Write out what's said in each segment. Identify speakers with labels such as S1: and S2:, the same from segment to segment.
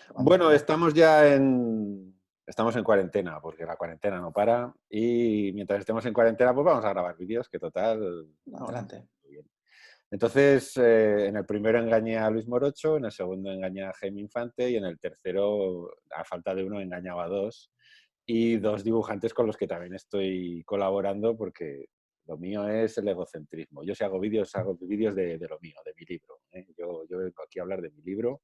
S1: Vamos,
S2: Bueno,
S1: no.
S2: estamos en cuarentena, porque la cuarentena no para. Y mientras estemos en cuarentena, pues vamos a grabar vídeos, que total, no
S1: Adelante.
S2: muy bien. Entonces, en el primero engañé a Luis Morocho, en el segundo engañé a Jaime Infante y en el tercero, a falta de uno, engañaba a dos. Y dos dibujantes con los que también estoy colaborando porque lo mío es el egocentrismo. Yo si hago vídeos de lo mío, de mi libro, ¿eh? Yo vengo aquí a hablar de mi libro.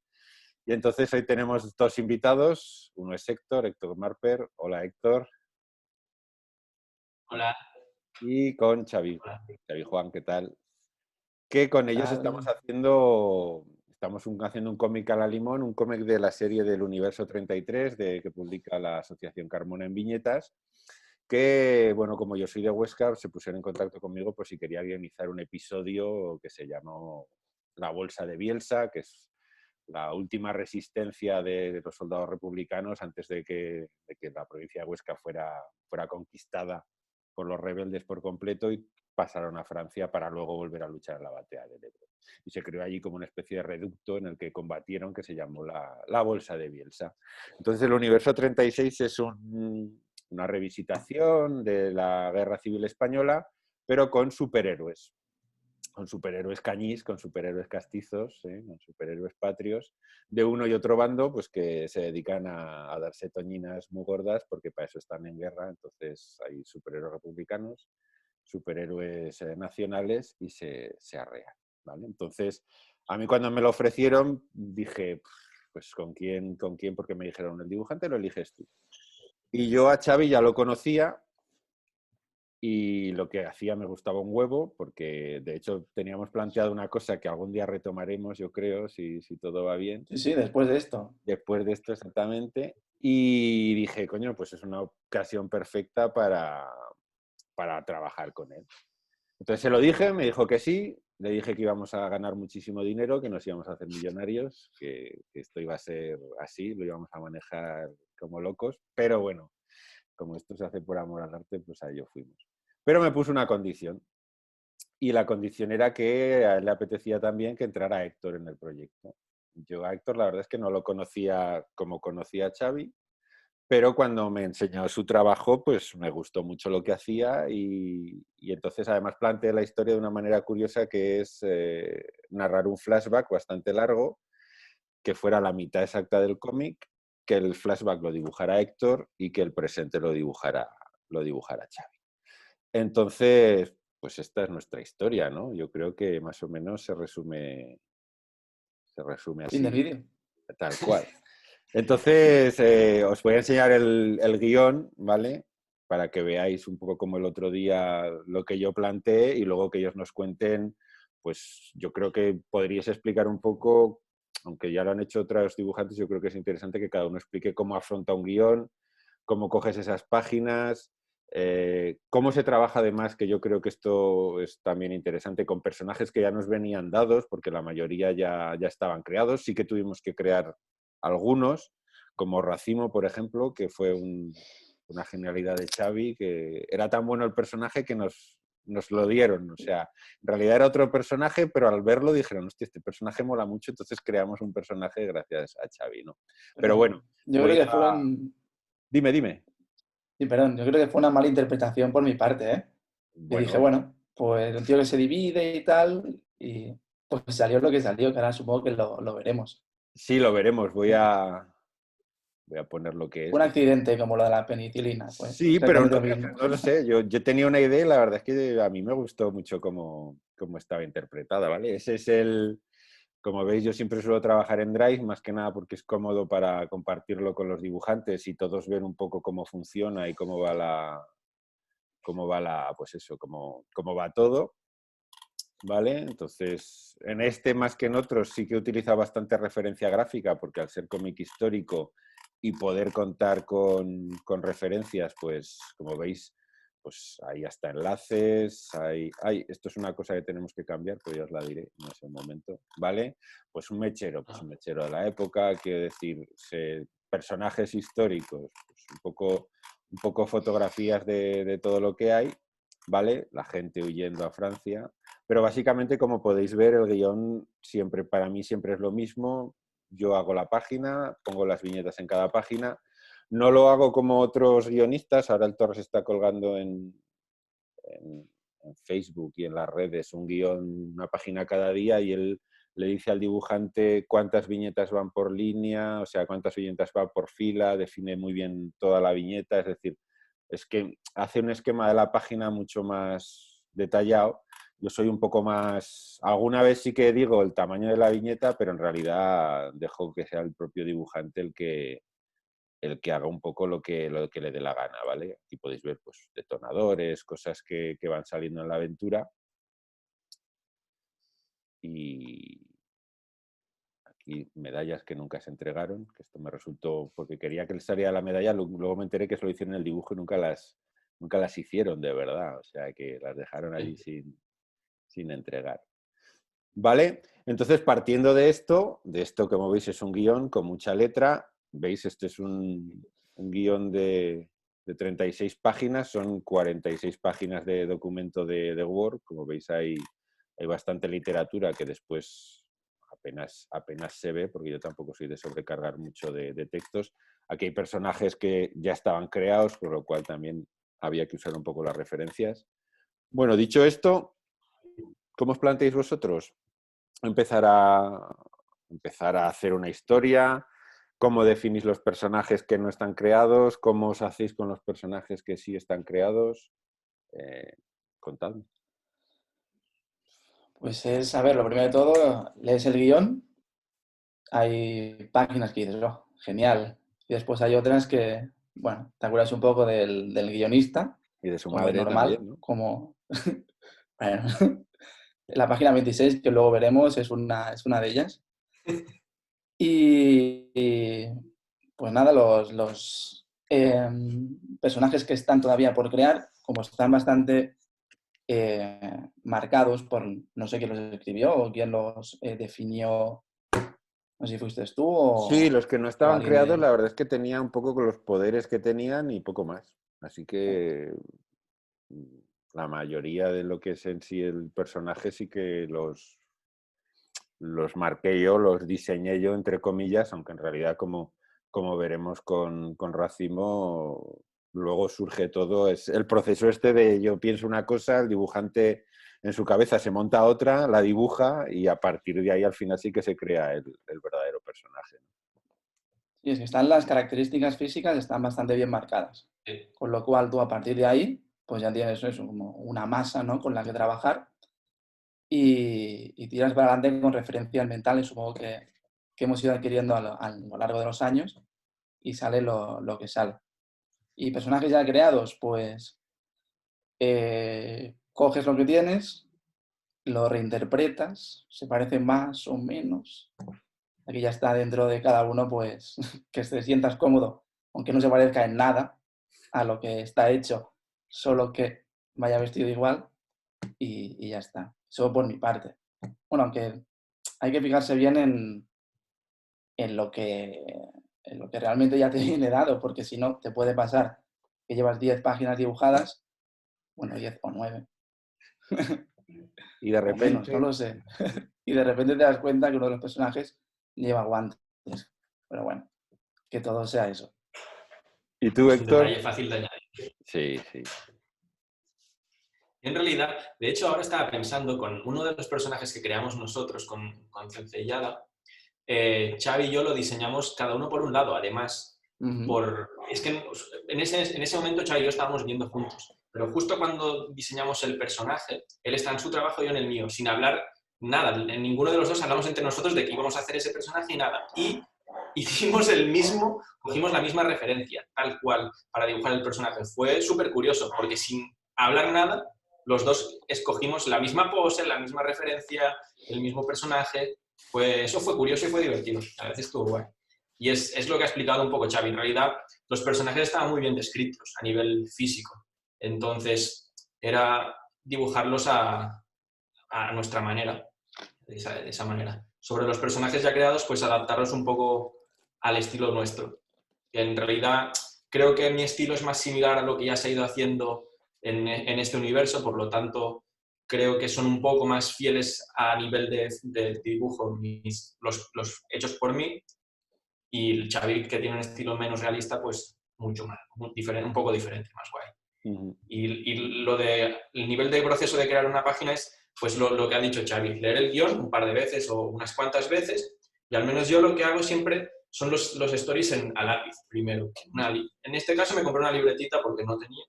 S2: Y entonces hoy tenemos dos invitados. Uno es Héctor Marper. Hola, Héctor.
S3: Hola.
S2: Y con Xavi Juan, ¿qué tal? Que con ellos
S1: Tal.
S2: haciendo un cómic a la limón, un cómic de la serie del Universo 33 que publica la Asociación Carmona en viñetas, que, bueno, como yo soy de Huesca, se pusieron en contacto conmigo por si quería guionizar un episodio que se llamó La Bolsa de Bielsa, que es la última resistencia de los soldados republicanos antes de que la provincia de Huesca fuera conquistada por los rebeldes por completo y pasaron a Francia para luego volver a luchar en la batalla del Ebro. Y se creó allí como una especie de reducto en el que combatieron, que se llamó la Bolsa de Bielsa. Entonces el Universo 36 es una revisitación de la Guerra Civil Española, pero con superhéroes cañís, con superhéroes castizos, con superhéroes patrios, de uno y otro bando, pues que se dedican a darse toñinas muy gordas, porque para eso están en guerra. Entonces hay superhéroes republicanos, superhéroes nacionales y se arrean, ¿vale? Entonces, a mí cuando me lo ofrecieron, dije, pues ¿con quién? Porque me dijeron, el dibujante lo eliges tú. Y yo a Xavi ya lo conocía, y lo que hacía me gustaba un huevo, porque de hecho teníamos planteado una cosa que algún día retomaremos, yo creo, si todo va bien,
S1: Sí, sí, después de esto.
S2: después de esto exactamente. Y dije, coño, pues es una ocasión perfecta para trabajar con él. Entonces se lo dije, me dijo que sí, le dije que íbamos a ganar muchísimo dinero, que nos íbamos a hacer millonarios, que esto iba a ser así, lo íbamos a manejar como locos, pero bueno, como esto se hace por amor al arte, pues a ello fuimos. Pero me puso una condición, y la condición era que a él le apetecía también que entrara Héctor en el proyecto. Yo a Héctor la verdad es que no lo conocía como conocía a Xavi, pero cuando me enseñó su trabajo, pues me gustó mucho lo que hacía y entonces además planteé la historia de una manera curiosa, que es narrar un flashback bastante largo, que fuera la mitad exacta del cómic, que el flashback lo dibujara Héctor y que el presente lo dibujara Xavi. Entonces, pues esta es nuestra historia, ¿no? Yo creo que más o menos se resume
S1: Fin del
S2: así,
S1: vídeo.
S2: tal cual. Entonces, os voy a enseñar el guión, ¿vale? Para que veáis un poco como el otro día lo que yo planteé y luego que ellos nos cuenten, pues yo creo que podríais explicar un poco, aunque ya lo han hecho otros dibujantes, yo creo que es interesante que cada uno explique cómo afronta un guión, cómo coges esas páginas, cómo se trabaja además, que yo creo que esto es también interesante, con personajes que ya nos venían dados, porque la mayoría ya estaban creados. Sí que tuvimos que crear algunos, como Racimo, por ejemplo, que fue una genialidad de Xavi, que era tan bueno el personaje que nos lo dieron. O sea, en realidad era otro personaje, pero al verlo dijeron, hostia, este personaje mola mucho, entonces creamos un personaje gracias a Xavi, ¿no? Pero
S1: Pero
S2: bueno,
S1: yo
S2: voy
S1: creo que
S2: a...
S1: fueron.
S2: Dime.
S1: Sí, perdón, yo creo que fue una mala interpretación por mi parte, ¿eh? Que dije,
S2: Bueno,
S1: bueno, pues un tío que se divide y tal, y pues salió lo que salió, que ahora supongo que lo veremos.
S2: sí, lo veremos. Voy
S1: ¿Eh?
S2: a poner lo que
S1: Fue
S2: es.
S1: un accidente como lo de la penicilina, pues
S2: Sí, pero
S1: exactamente
S2: no,
S1: lo mismo.
S2: no lo sé. Yo tenía una idea y la verdad es que a mí me gustó mucho cómo estaba interpretada, ¿vale? Ese es como veis, yo siempre suelo trabajar en Drive, más que nada porque es cómodo para compartirlo con los dibujantes y todos ver un poco cómo funciona y pues eso, cómo va todo. ¿Vale? Entonces, en este más que en otros sí que utiliza bastante referencia gráfica, porque al ser cómic histórico y poder contar con referencias, pues como veis, pues hay hasta enlaces, esto es una cosa que tenemos que cambiar, pero ya os la diré en ese momento, ¿vale? Pues un mechero de la época, quiero decir, personajes históricos, pues un poco fotografías de todo lo que hay, ¿vale? La gente huyendo a Francia, pero básicamente, como podéis ver, el guión siempre, para mí siempre es lo mismo. yo hago la página, pongo las viñetas en cada página. No lo hago como otros guionistas. Ahora el Torres está colgando en Facebook y en las redes un guión, una página cada día, y él le dice al dibujante cuántas viñetas van por línea, o sea, cuántas viñetas van por fila, define muy bien toda la viñeta, es decir, es que hace un esquema de la página mucho más detallado. Yo soy un poco más... Alguna vez sí que digo el tamaño de la viñeta, pero en realidad dejo que sea el propio dibujante el que haga un poco lo que le dé la gana, ¿vale? Aquí podéis ver pues, detonadores, cosas que van saliendo en la aventura. Y aquí medallas que nunca se entregaron, que esto me resultó, porque quería que les saliera la medalla, luego me enteré que se lo hicieron en el dibujo y nunca las hicieron de verdad, o sea que las dejaron allí sin entregar. ¿Vale? Entonces, partiendo de esto como veis es un guión con mucha letra, veis, este es un guión de 36 páginas, son 46 páginas de documento de Word, como veis hay bastante literatura que después apenas se ve, porque yo tampoco soy de sobrecargar mucho de textos. Aquí hay personajes que ya estaban creados, por lo cual también había que usar un poco las referencias. Bueno, dicho esto, ¿cómo os planteáis vosotros empezar a hacer una historia? ¿Cómo definís los personajes que no están creados? ¿Cómo os hacéis con los personajes que sí están creados? Contadme.
S1: Pues es, a ver, lo primero de todo, lees el guión, hay páginas que dices, oh, genial, y después hay otras que, bueno, te acuerdas un poco del guionista,
S2: Y de su
S1: como es
S2: madre
S1: normal,
S2: también, ¿no?
S1: como, bueno, la página 26, que luego veremos, es una de ellas. Y, pues nada, los personajes que están todavía por crear, como están bastante marcados por, no sé quién los escribió o quién los definió, no sé si fuiste tú
S2: Sí, los que no
S1: o
S2: estaban
S1: alguien
S2: creados,
S1: de...
S2: la verdad es que tenían un poco con los poderes que tenían y poco más. Así que la mayoría de lo que es en sí el personaje sí que los marqué yo, los diseñé yo, entre comillas, aunque en realidad, como veremos con Racimo, luego surge todo. Es el proceso este de yo pienso una cosa, el dibujante en su cabeza se monta otra, la dibuja y a partir de ahí al final sí que se crea el verdadero personaje.
S1: Sí, es que están las características físicas, están bastante bien marcadas. Con lo cual tú a partir de ahí, pues ya tienes eso, como una masa, ¿no?, con la que trabajar y tiras para adelante con referencias mentales, supongo que hemos ido adquiriendo a lo largo de los años y sale lo que sale. Y personajes ya creados, pues coges lo que tienes, lo reinterpretas, se parecen más o menos. Aquí ya está dentro de cada uno, pues que te sientas cómodo, aunque no se parezca en nada a lo que está hecho, solo que vaya vestido igual y ya está. Eso por mi parte. Bueno, aunque hay que fijarse bien en lo que, en lo que realmente ya te viene dado, porque si no, te puede pasar que llevas 10 páginas dibujadas, bueno, 10 o 9,
S2: Y de
S1: o menos, no
S2: repente...
S1: lo sé. Y de repente te das cuenta que uno de los personajes lleva guantes. Pero bueno, que todo sea eso.
S2: ¿Y tú,
S3: Es un
S2: Héctor?
S3: detalle fácil de añadir.
S2: Sí, sí.
S3: En realidad, de hecho, ahora estaba pensando con uno de los personajes que creamos nosotros con Cencellada, Xavi y yo lo diseñamos cada uno por un lado, además, es que en ese momento Xavi y yo estábamos viendo juntos, pero justo cuando diseñamos el personaje, él está en su trabajo y yo en el mío, sin hablar nada, en ninguno de los dos hablamos entre nosotros de que íbamos a hacer ese personaje y nada, y hicimos cogimos la misma referencia, tal cual, para dibujar el personaje. Fue súper curioso, porque sin hablar nada, los dos escogimos la misma pose, la misma referencia, el mismo personaje. Eso fue curioso y fue divertido. A veces estuvo guay. Y es lo que ha explicado un poco Xavi. En realidad, los personajes estaban muy bien descritos a nivel físico. Entonces, era dibujarlos a nuestra manera, de esa manera. Sobre los personajes ya creados, pues adaptarlos un poco al estilo nuestro. Que en realidad, creo que mi estilo es más similar a lo que ya se ha ido haciendo en este universo, por lo tanto, creo que son un poco más fieles a nivel de dibujo los hechos por mí, y el Xavi, que tiene un estilo menos realista, pues mucho más, diferente, un poco diferente, más guay. Y el nivel de proceso de crear una página es pues lo que ha dicho Xavi, leer el guión un par de veces o unas cuantas veces, y al menos yo lo que hago siempre son los stories a lápiz primero. En este caso me compré una libretita porque no tenía,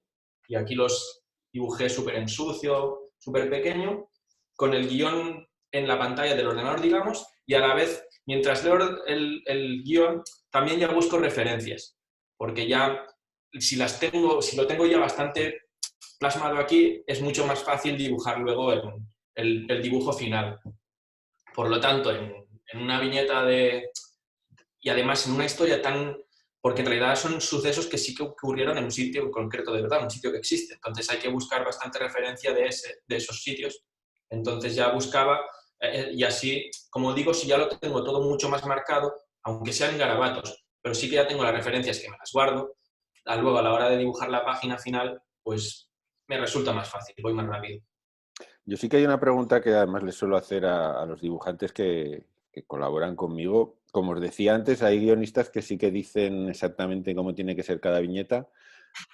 S3: y aquí los dibujé súper en sucio, súper pequeño, con el guión en la pantalla del ordenador, digamos, y a la vez, mientras leo el guión, también ya busco referencias, porque ya si lo tengo ya bastante plasmado aquí, es mucho más fácil dibujar luego el dibujo final. Por lo tanto, en una viñeta y además en una historia tan... Porque en realidad son sucesos que sí que ocurrieron en un sitio concreto de verdad, un sitio que existe. Entonces hay que buscar bastante referencia de esos sitios. Entonces ya buscaba, y así, como digo, si ya lo tengo todo mucho más marcado, aunque sean en garabatos, pero sí que ya tengo las referencias que me las guardo, luego a la hora de dibujar la página final, pues me resulta más fácil, voy más rápido.
S2: Yo sí que hay una pregunta que además les suelo hacer a los dibujantes que colaboran conmigo. Como os decía antes, hay guionistas que sí que dicen exactamente cómo tiene que ser cada viñeta,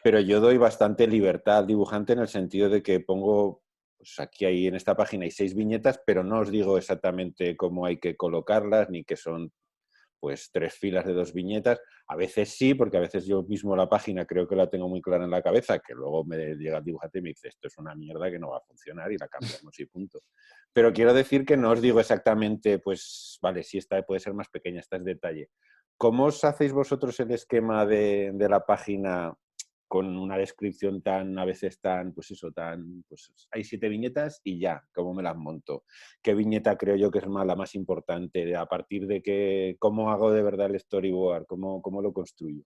S2: pero yo doy bastante libertad al dibujante en el sentido de que pongo, pues aquí en esta página hay 6 viñetas, pero no os digo exactamente cómo hay que colocarlas, ni que son pues 3 filas de 2 viñetas. A veces sí, porque a veces yo mismo la página creo que la tengo muy clara en la cabeza, que luego me llega el dibujante y me dice, esto es una mierda que no va a funcionar y la cambiamos y punto. Pero quiero decir que no os digo exactamente, pues vale, si esta puede ser más pequeña, esta es detalle. ¿Cómo os hacéis vosotros el esquema de la página con una descripción a veces pues hay 7 viñetas y ya, ¿cómo me las monto? ¿Qué viñeta creo yo que es la más importante? ¿A partir de cómo hago de verdad el storyboard? ¿Cómo lo construyo?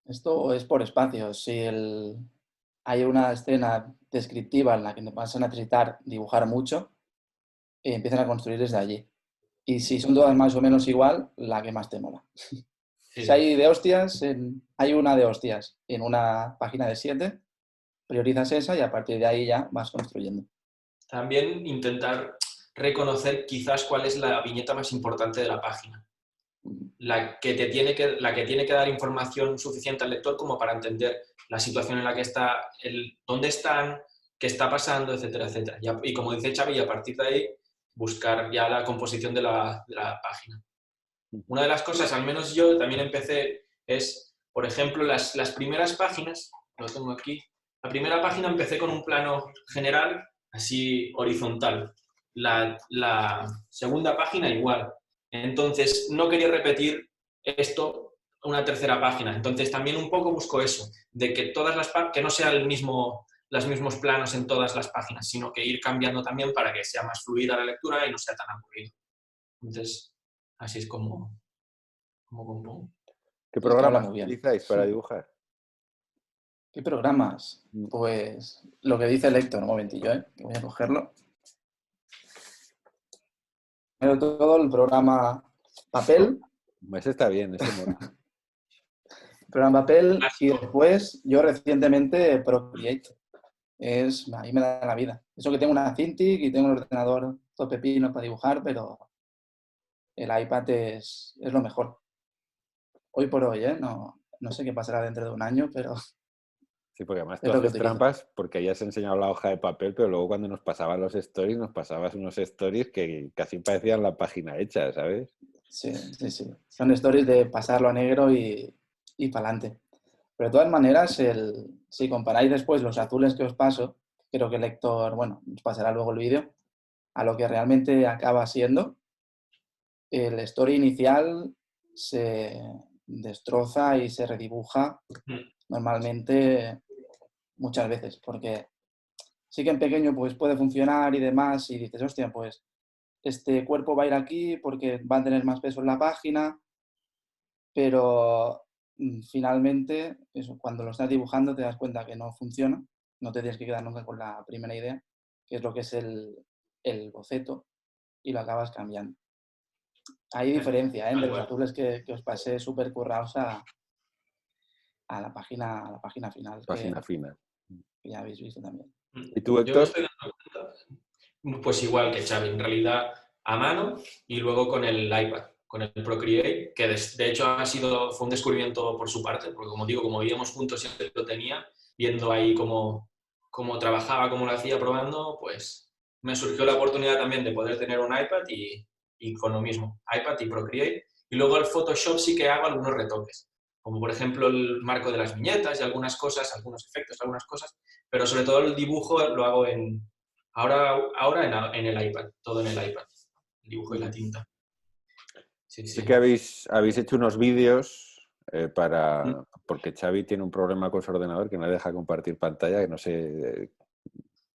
S1: Esto es por espacios. Si hay una escena descriptiva en la que vas a necesitar dibujar mucho, empiezan a construir desde allí. Y si son todas más o menos igual, la que más te mola.
S3: Sí.
S1: Si hay de hostias, hay una de hostias en una página de 7, priorizas esa y a partir de ahí ya vas construyendo.
S3: También intentar reconocer quizás cuál es la viñeta más importante de la página. La que tiene que dar información suficiente al lector como para entender la situación en la que está, dónde están, qué está pasando, etcétera, etcétera. Y como dice Xavi, a partir de ahí buscar ya la composición de la página. Una de las cosas, al menos yo también empecé, es, por ejemplo, las primeras páginas, lo tengo aquí, la primera página empecé con un plano general, así horizontal. La segunda página igual. Entonces, no quería repetir esto una tercera página. Entonces, también un poco busco eso, de que que no sea los mismos planos en todas las páginas, sino que ir cambiando también para que sea más fluida la lectura y no sea tan aburrido. Entonces, así es como compongo.
S2: ¿Qué programas utilizáis para dibujar?
S1: ¿Qué programas? Pues lo que dice el Héctor, un momentillo, que voy a cogerlo. Primero todo el programa Papel.
S2: Ese está bien, ese mola.
S1: Programa Papel y después yo recientemente Procreate. Ahí me da la vida. Eso que tengo una Cintiq y tengo un ordenador todo pepino para dibujar, pero el iPad es lo mejor. Hoy por hoy, no sé qué pasará dentro de un año, pero...
S2: Sí, porque además tú haces trampas porque hayas enseñado la hoja de papel, pero luego cuando nos pasaban los stories, nos pasabas unos stories que casi parecían la página hecha, ¿sabes?
S1: Sí. Son stories de pasarlo a negro y para adelante. Pero de todas maneras, si comparáis después los azules que os paso, creo que el lector, bueno, os pasará luego el vídeo, a lo que realmente acaba siendo, el story inicial se destroza y se redibuja normalmente muchas veces, porque sí que en pequeño pues puede funcionar y demás, y dices, hostia, pues este cuerpo va a ir aquí porque va a tener más peso en la página, pero finalmente, eso, cuando lo estás dibujando te das cuenta que no funciona, no te tienes que quedar nunca con la primera idea, que es lo que es el boceto, y lo acabas cambiando. Hay diferencia entre los azules que os pasé súper currados a la página final.
S2: Página final.
S1: Que ya habéis visto también.
S2: ¿Y tú,
S3: Yo me
S2: Héctor?
S3: estoy dando cuenta, pues igual que Xavi, en realidad a mano y luego con el iPad, con el Procreate, que de hecho fue un descubrimiento por su parte, porque como digo, como vivíamos juntos y él lo tenía, viendo ahí cómo trabajaba, cómo lo hacía probando, pues me surgió la oportunidad también de poder tener un iPad y con lo mismo, iPad y Procreate. Y luego el Photoshop sí que hago algunos retoques, como por ejemplo el marco de las viñetas y algunas cosas, algunos efectos, algunas cosas, pero sobre todo el dibujo lo hago ahora en el iPad, todo en el iPad, el dibujo y la tinta. Sí,
S2: Sí
S3: sí.
S2: que habéis hecho unos vídeos porque Xavi tiene un problema con su ordenador que no le deja compartir pantalla, que no sé.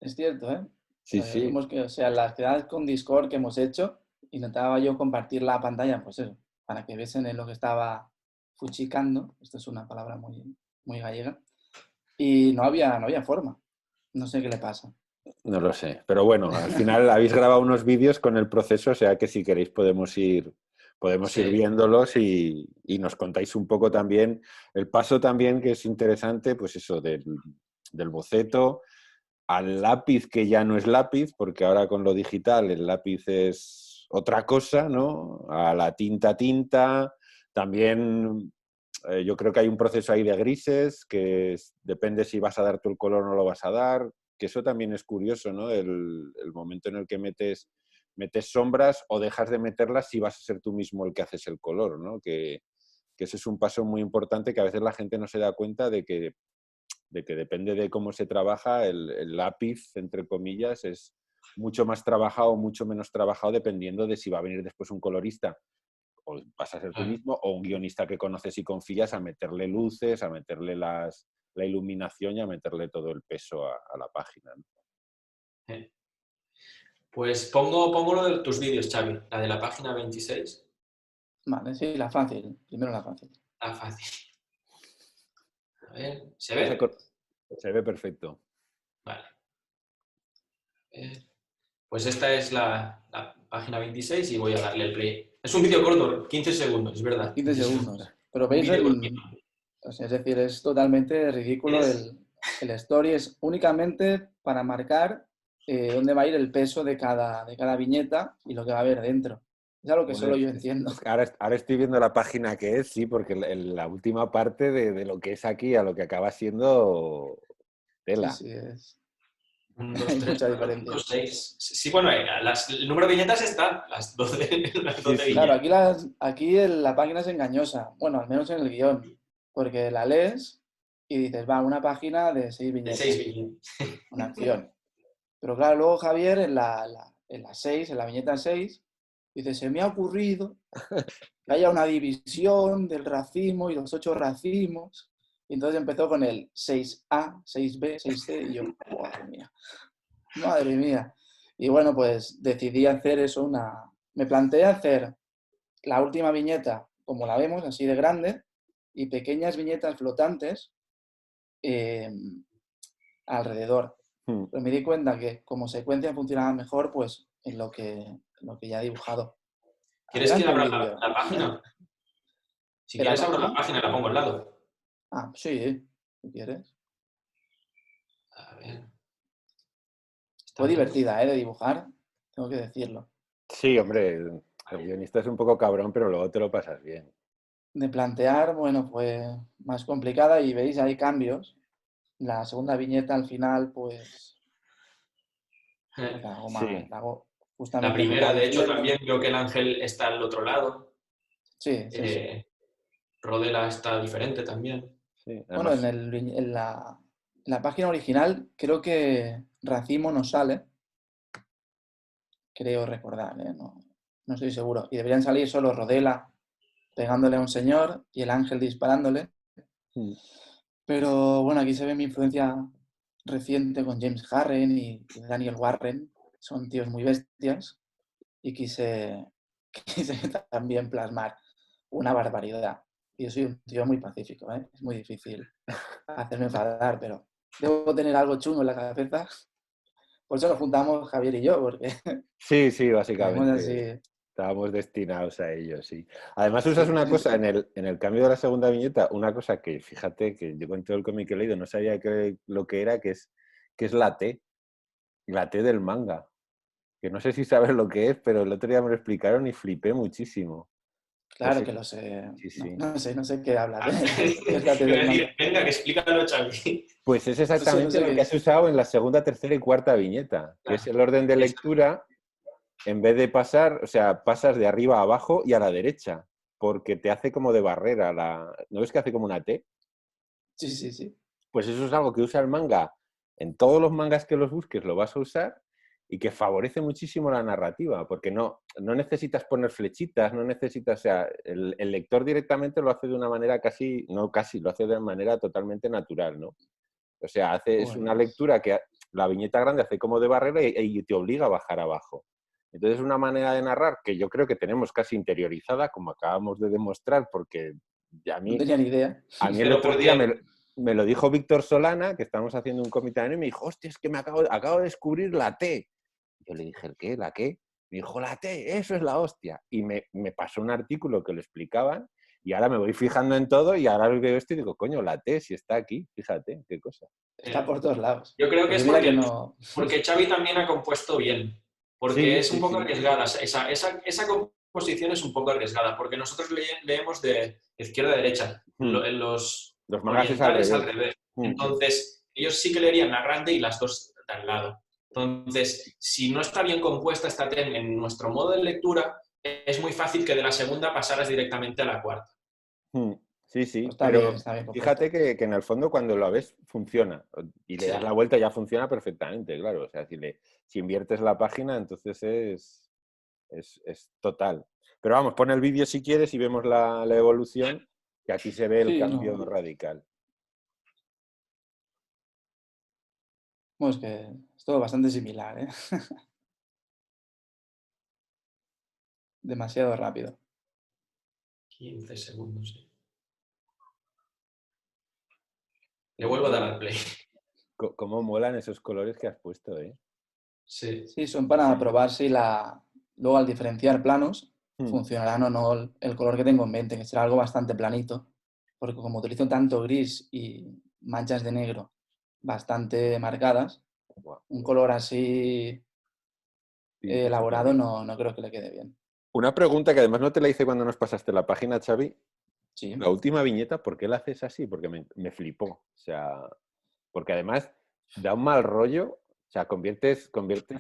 S1: Es cierto, ¿eh?
S2: Sí, sí.
S1: O sea, las quedadas con Discord que hemos hecho, intentaba yo compartir la pantalla, pues eso, para que viesen en lo que estaba fuchicando, esto es una palabra muy gallega, y no había forma. No sé qué le pasa.
S2: No lo sé. Pero bueno, al final habéis grabado unos vídeos con el proceso, o sea que si queréis podemos ir
S3: Sí.
S2: viéndolos y nos contáis un poco también el paso también que es interesante, pues eso, del boceto al lápiz, que ya no es lápiz, porque ahora con lo digital el lápiz es otra cosa, ¿no? A la tinta. También yo creo que hay un proceso ahí de grises, depende si vas a dar tú el color o no lo vas a dar, que eso también es curioso, ¿no? El momento en el que metes sombras o dejas de meterlas si vas a ser tú mismo el que haces el color, ¿no? Que ese es un paso muy importante que a veces la gente no se da cuenta de que depende de cómo se trabaja, el lápiz, entre comillas, es mucho más trabajado o mucho menos trabajado dependiendo de si va a venir después un colorista o vas a ser tú
S3: Claro.
S2: mismo o un guionista que conoces y confías a meterle luces, a meterle la iluminación y a meterle todo el peso a la página, ¿no?
S3: Pues pongo uno de tus vídeos, Xavi, la de la página 26.
S1: Vale, sí, la fácil. Primero la fácil.
S3: Está fácil. A ver, ¿se
S2: Ya
S3: ve?
S2: se ve perfecto.
S3: Vale. Pues esta es la página 26 y voy a darle el play. Es un vídeo corto, 15 segundos, es verdad.
S1: 15 segundos. Pero
S3: Un
S1: veis
S3: vídeo cortito.
S1: o sea, es decir, es totalmente ridículo
S3: Es,
S1: el story. Es únicamente para marcar dónde va a ir el peso de cada viñeta y lo que va a haber dentro. Es algo que
S2: Bueno,
S1: solo yo entiendo.
S2: es que ahora estoy viendo la página que es, sí, porque la última parte de lo que es aquí a lo que acaba siendo
S1: Sí,
S2: tela.
S1: sí, es.
S3: 1, 2,
S1: Hay
S3: 3,
S1: mucha
S3: 4, 5,
S1: diferencia.
S3: 6. Sí, bueno, el número de viñetas está, las 12, las
S2: Sí,
S3: 12
S2: sí.
S1: Claro,
S3: viñetas.
S1: aquí la página es engañosa. Bueno, al menos en el guión. Porque la lees y dices, va, una página de 6
S3: De 6
S1: viñetas.
S3: viñetas.
S1: Una acción. Pero claro, luego Javier en la 6, en la viñeta 6, dice, se me ha ocurrido que haya una división del racismo y los 8 racismos. Y entonces empezó con el 6A, 6B, 6C y yo, madre mía, madre mía. Y bueno, pues decidí hacer eso, me planteé hacer la última viñeta como la vemos, así de grande, y pequeñas viñetas flotantes eh, alrededor.
S2: Hmm.
S1: Pero me di cuenta que como secuencia funcionaba mejor, pues en lo que ya he dibujado.
S3: ¿Quieres que
S1: Adelante el
S3: abra
S1: vídeo.
S3: la página? Si quieres
S1: Espera,
S3: abro la
S1: ¿cómo?
S3: página y la pongo al lado.
S1: Ah, sí, si quieres.
S3: A ver.
S1: Fue
S3: Está todo.
S1: divertida, de dibujar, tengo que decirlo.
S2: Sí, hombre, el guionista es un poco cabrón, pero luego te lo pasas bien.
S1: De plantear, bueno, fue más complicada y veis, hay cambios. La segunda viñeta al final, pues
S2: Sí,
S1: la hago
S3: La
S1: justamente como
S3: primera,
S1: va
S3: de hecho,
S1: diciendo.
S3: también veo que el ángel está al otro lado.
S1: Sí, sí, sí.
S3: Rodela está diferente también.
S2: sí.
S1: Bueno, en,
S2: Además,
S1: el, en la página original creo que Racimo no sale, creo recordar, ¿eh? No estoy seguro. Y deberían salir solo Rodela pegándole a un señor y el ángel disparándole.
S2: hmm,
S1: Pero bueno, aquí se ve mi influencia reciente con James Harren y Daniel Warren. Son tíos muy bestias y quise también plasmar una barbaridad. Y yo soy un tío muy pacífico, ¿eh? Es muy difícil hacerme enfadar, pero debo tener algo chungo en la cabeza. Por eso nos juntamos Javier y yo, porque
S2: sí,
S1: caemos
S2: básicamente
S1: así.
S2: estábamos destinados a ello, sí. Además usas
S1: Sí,
S2: una
S1: sí,
S2: cosa
S1: sí.
S2: en el cambio de la segunda viñeta, una cosa que, fíjate, que yo con todo el cómic que he leído no sabía lo que era, que es la T. La T del manga. Que no sé si sabes lo que es, pero el otro día me lo explicaron y flipé muchísimo. No
S1: Claro
S2: sé.
S1: que lo sé.
S2: Sí,
S1: No,
S2: sí.
S1: no sé qué hablas.
S3: Ah,
S1: ¿Qué es la T
S3: iba a
S1: del
S3: decir,
S1: manga?
S3: venga, que explícalo, Xavi.
S2: Pues es
S1: No
S2: exactamente
S1: sé
S2: lo
S1: qué
S2: que has
S1: es.
S2: usado en la segunda, tercera y cuarta viñeta, que es
S3: Claro.
S2: el orden de lectura. En vez de pasar, o sea, pasas de arriba a abajo y a la derecha, porque te hace como de barrera. ¿No ves que hace como una T?
S1: Sí, sí, sí.
S2: Pues eso es algo que usa el manga. En todos los mangas que los busques lo vas a usar y que favorece muchísimo la narrativa, porque no necesitas poner flechitas, no necesitas, o sea, el lector directamente lo hace de una manera casi, no casi, lo hace de manera totalmente natural, ¿no? O sea, es una
S1: Pues,
S2: lectura que la viñeta grande hace como de barrera y te obliga a bajar abajo. Entonces es una manera de narrar que yo creo que tenemos casi interiorizada, como acabamos de demostrar, porque a
S1: no
S2: mí,
S1: tenía ni idea.
S2: a mí el
S3: Pero
S2: otro día
S3: porque,
S2: me lo dijo Víctor Solana, que estamos haciendo un comité y me dijo, hostia, es que acabo de descubrir la T. Yo le dije, ¿el qué? ¿La qué? Me dijo, la T, eso es la hostia. Y me pasó un artículo que lo explicaban y ahora me voy fijando en todo y ahora veo esto y digo, coño, la T, si está aquí, fíjate, qué cosa.
S1: Está por todos lados.
S3: yo creo que
S1: Pues
S3: es
S1: mira que no.
S3: porque Xavi también ha compuesto bien, porque
S2: Sí,
S3: es un
S2: sí,
S3: poco
S2: sí.
S3: arriesgada. Esa composición es un poco arriesgada, porque nosotros leemos de izquierda a derecha.
S2: Hmm.
S3: En los
S2: Los mangas es al
S3: orientales al
S2: revés.
S3: revés.
S2: Hmm.
S3: Entonces, ellos sí que leerían la grande y las dos de al lado. Entonces, si no está bien compuesta esta T en nuestro modo de lectura, es muy fácil que de la segunda pasaras directamente a la cuarta.
S2: Hmm. Sí,
S1: Pues
S2: sí, pero
S1: está bien
S2: fíjate
S1: compuesta.
S2: que en el fondo cuando lo ves funciona y le das la
S3: Sí.
S2: vuelta ya funciona perfectamente, claro. O sea, si inviertes la página, entonces es total. Pero vamos, pon el vídeo si quieres y vemos la evolución, que aquí se ve el
S1: Sí,
S2: cambio
S1: no.
S2: radical.
S1: Bueno, es que es todo bastante similar, ¿eh? Demasiado rápido.
S3: 15 segundos. Sí. Le vuelvo a dar al play.
S2: Cómo molan esos colores que has puesto, ¿eh?
S3: Sí.
S1: Sí, son para probar si luego al diferenciar planos
S2: Hmm.
S1: funcionarán o no el color que tengo en mente, que será algo bastante planito, porque como utilizo tanto gris y manchas de negro bastante marcadas,
S2: Buah,
S1: un color así
S2: pinta súper
S1: elaborado
S2: bien.
S1: no creo que le quede bien.
S2: Una pregunta que además no te la hice cuando nos pasaste la página, Xavi. La
S1: Sí,
S2: última viñeta, ¿por qué la haces así? Porque me flipó. O sea, porque además da un mal rollo. O sea, conviertes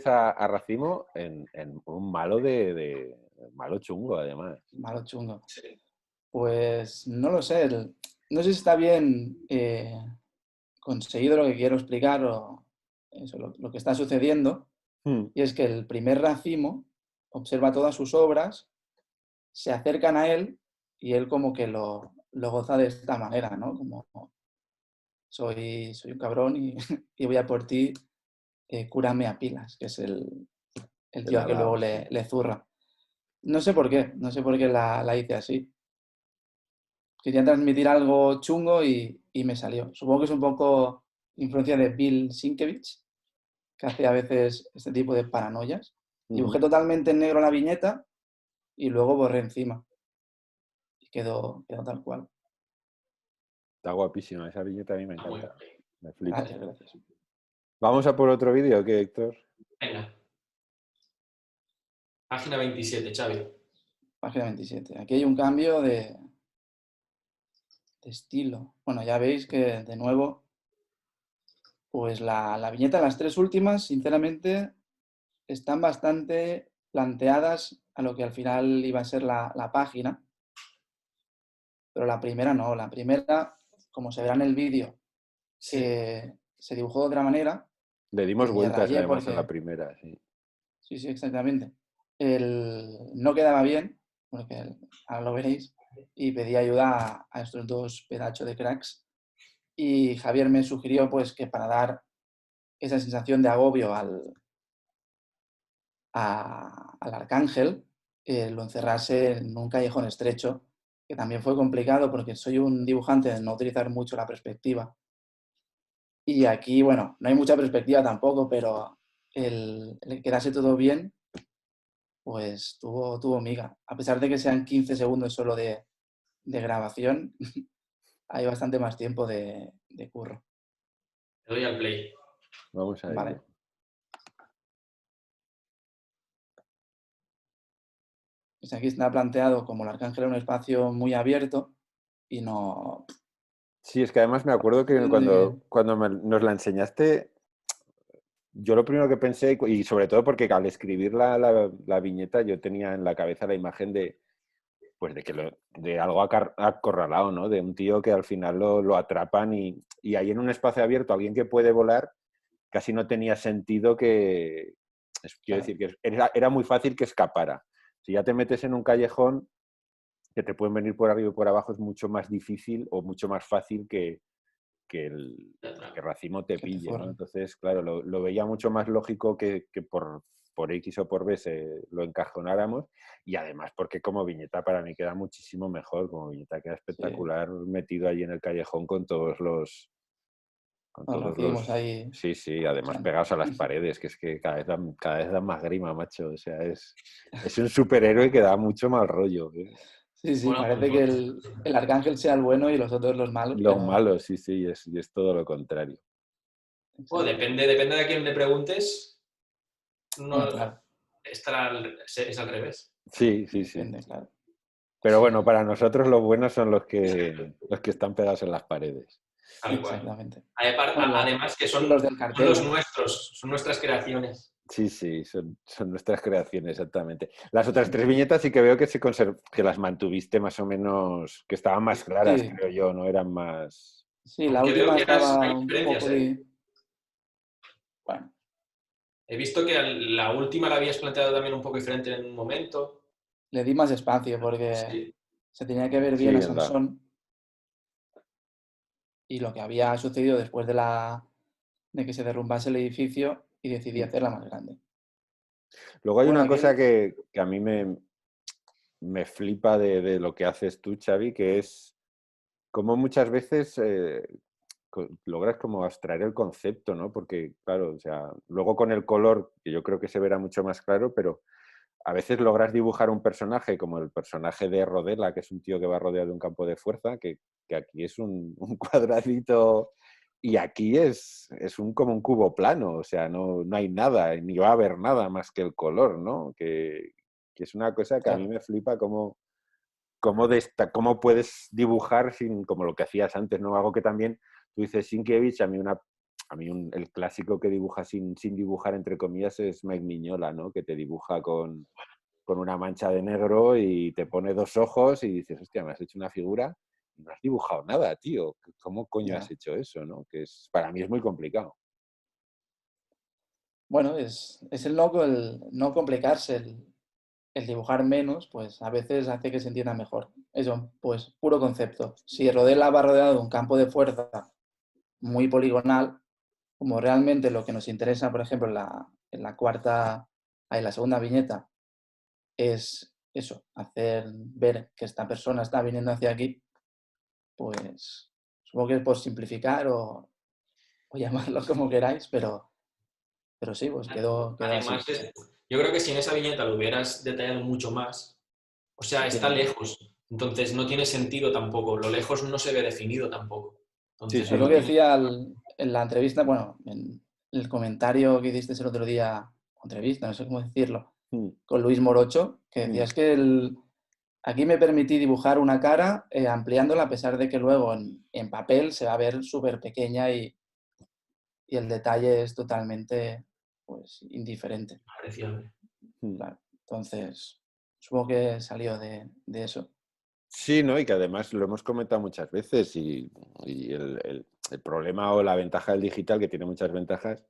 S2: a Racimo en un malo malo chungo, además.
S1: malo chungo.
S3: Sí.
S1: Pues no lo sé, no sé si está bien conseguido lo que quiero explicar o eso, lo que está sucediendo.
S2: Hmm.
S1: Y es que el primer racimo observa todas sus obras, se acercan a él y él como que lo goza de esta manera, ¿no? Como soy un cabrón y, y voy a por ti, cúrame a pilas, que es el
S2: Te
S1: tío
S2: la
S1: a
S2: ha
S1: que luego
S2: dado, sí.
S1: le zurra. No sé por qué la hice así. Quería transmitir algo chungo y me salió. Supongo que es un poco influencia de Bill Sienkiewicz, que hace a veces este tipo de paranoias. Dibujé
S2: Ujú.
S1: totalmente en negro la viñeta y luego borré encima. Y quedó tal cual.
S2: Está guapísima. Esa viñeta a mí me
S3: Está muy
S2: encanta.
S3: bien.
S2: Me flipa.
S1: Gracias, gracias.
S2: Vamos a por otro vídeo, ¿qué, Héctor?
S3: Venga. Página 27, Xavi.
S1: Página 27. Aquí hay un cambio de estilo. Bueno, ya veis que de nuevo, pues la viñeta, las tres últimas, sinceramente, están bastante planteadas a lo que al final iba a ser la página. Pero la primera no. La primera, como se verá en el vídeo,
S3: Sí.
S1: se dibujó de otra manera
S2: Le dimos
S1: y me
S2: vueltas
S1: rayé
S2: además a la
S1: porque,
S2: primera, sí.
S1: sí, sí, exactamente, no quedaba bien, porque ahora lo veréis, y pedí ayuda a estos dos pedazos de cracks. Y Javier me sugirió pues que para dar esa sensación de agobio al arcángel, lo encerrase en un callejón estrecho, que también fue complicado porque soy un dibujante de no utilizar mucho la perspectiva. Y aquí, bueno, no hay mucha perspectiva tampoco, pero el quedarse todo bien, pues tuvo miga. A pesar de que sean 15 segundos solo de grabación, hay bastante más tiempo de curro.
S3: Le doy al play.
S2: Vamos a ello.
S1: Vale. Pues aquí está planteado como el Arcángel en un espacio muy abierto y no...
S2: Sí, es que además me acuerdo que cuando nos la enseñaste, yo lo primero que pensé, y sobre todo porque al escribir la viñeta yo tenía en la cabeza la imagen de, pues de algo acorralado, ¿no? De un tío que al final lo atrapan y ahí en un espacio abierto, alguien que puede volar, casi no tenía sentido quiero decir, que era muy fácil que escapara. Si ya te metes en un callejón, que te pueden venir por arriba y por abajo, es mucho más difícil o mucho más fácil que Racimo te pille, ¿no? Entonces, claro, lo veía mucho más lógico que por X o por B lo encajonáramos, y además porque como viñeta para mí queda muchísimo mejor, como viñeta queda espectacular, metido allí en el callejón con todos los...
S1: ahí.
S2: Sí, además pegados a las paredes, que es que cada vez dan más grima, macho. O sea, es un superhéroe que da mucho mal rollo, ¿eh?
S1: Sí,
S3: Bueno,
S1: parece que el Arcángel sea el bueno y los otros los malos,
S2: Los
S1: pero...
S2: malos, sí, y es todo lo contrario.
S3: Depende de a quién le preguntes, no
S1: claro.
S3: es al revés.
S2: Sí.
S1: Depende, claro.
S2: Pero bueno, para nosotros los buenos son los que están pegados en las paredes.
S3: Tal cual.
S1: Exactamente.
S3: Además que son
S1: los del cartel.
S3: los nuestros, son nuestras creaciones.
S2: Sí, son nuestras creaciones, exactamente. Las otras tres viñetas sí que veo que las mantuviste más o menos, que estaban más claras, creo yo, ¿no? Eran más...
S1: Sí, la
S3: Aunque veo
S1: última
S3: que
S1: estaba
S3: hay
S1: un
S3: diferencias,
S1: poco...
S3: ¿eh?
S1: Bueno,
S3: He visto que la última la habías planteado también un poco diferente en un momento.
S1: le di más espacio porque
S3: Sí.
S1: se tenía que ver bien
S2: Sí,
S1: a
S2: anda.
S1: Sansón y lo que había sucedido después de que se derrumbase el edificio, y decidí hacerla más grande.
S2: Luego hay
S1: Bueno,
S2: una
S1: aquí
S2: cosa que a mí me flipa de lo que haces tú, Xavi, que es como muchas veces logras como abstraer el concepto, ¿no? Porque, claro, o sea, luego con el color, que yo creo que se verá mucho más claro, pero a veces logras dibujar un personaje como el personaje de Rodela, que es un tío que va rodeado de un campo de fuerza, que aquí es un cuadradito y aquí es como un cubo plano, o sea, no hay nada, ni va a haber nada más que el color, ¿no? Que es una cosa que a mí
S1: claro,
S2: me flipa cómo puedes dibujar sin, como lo que hacías antes, ¿no? Algo que también tú dices Sienkiewicz, el clásico que dibuja sin dibujar, entre comillas, es Mike Mignola, ¿no? Que te dibuja con una mancha de negro y te pone dos ojos y dices, hostia, me has hecho una figura y no has dibujado nada, tío. ¿Cómo coño has hecho eso, no? Para mí es muy complicado.
S1: bueno, es el no complicarse, el dibujar menos, pues a veces hace que se entienda mejor. Eso, pues puro concepto. Si Rodela va rodeado de un campo de fuerza muy poligonal, como realmente lo que nos interesa, por ejemplo, en la segunda viñeta, es eso, hacer ver que esta persona está viniendo hacia aquí, pues supongo que es por simplificar o llamarlo como queráis, pero sí, pues quedó así.
S3: Además, yo creo que si en esa viñeta lo hubieras detallado mucho más, o sea, está lejos, entonces no tiene sentido tampoco, lo lejos no se ve definido tampoco.
S2: Sí,
S3: Entonces
S1: Es
S2: sí.
S1: lo que decía en la entrevista, bueno, en el comentario que hiciste el otro día, entrevista, no sé cómo decirlo, con Luis Morocho, que decías que aquí me permití dibujar una cara ampliándola, a pesar de que luego en papel se va a ver súper pequeña y el detalle es totalmente, pues, indiferente.
S3: Apreciable.
S1: Claro. Entonces, supongo que salió de eso.
S2: Sí, ¿no? Y que además lo hemos comentado muchas veces y el problema o la ventaja del digital, que tiene muchas ventajas,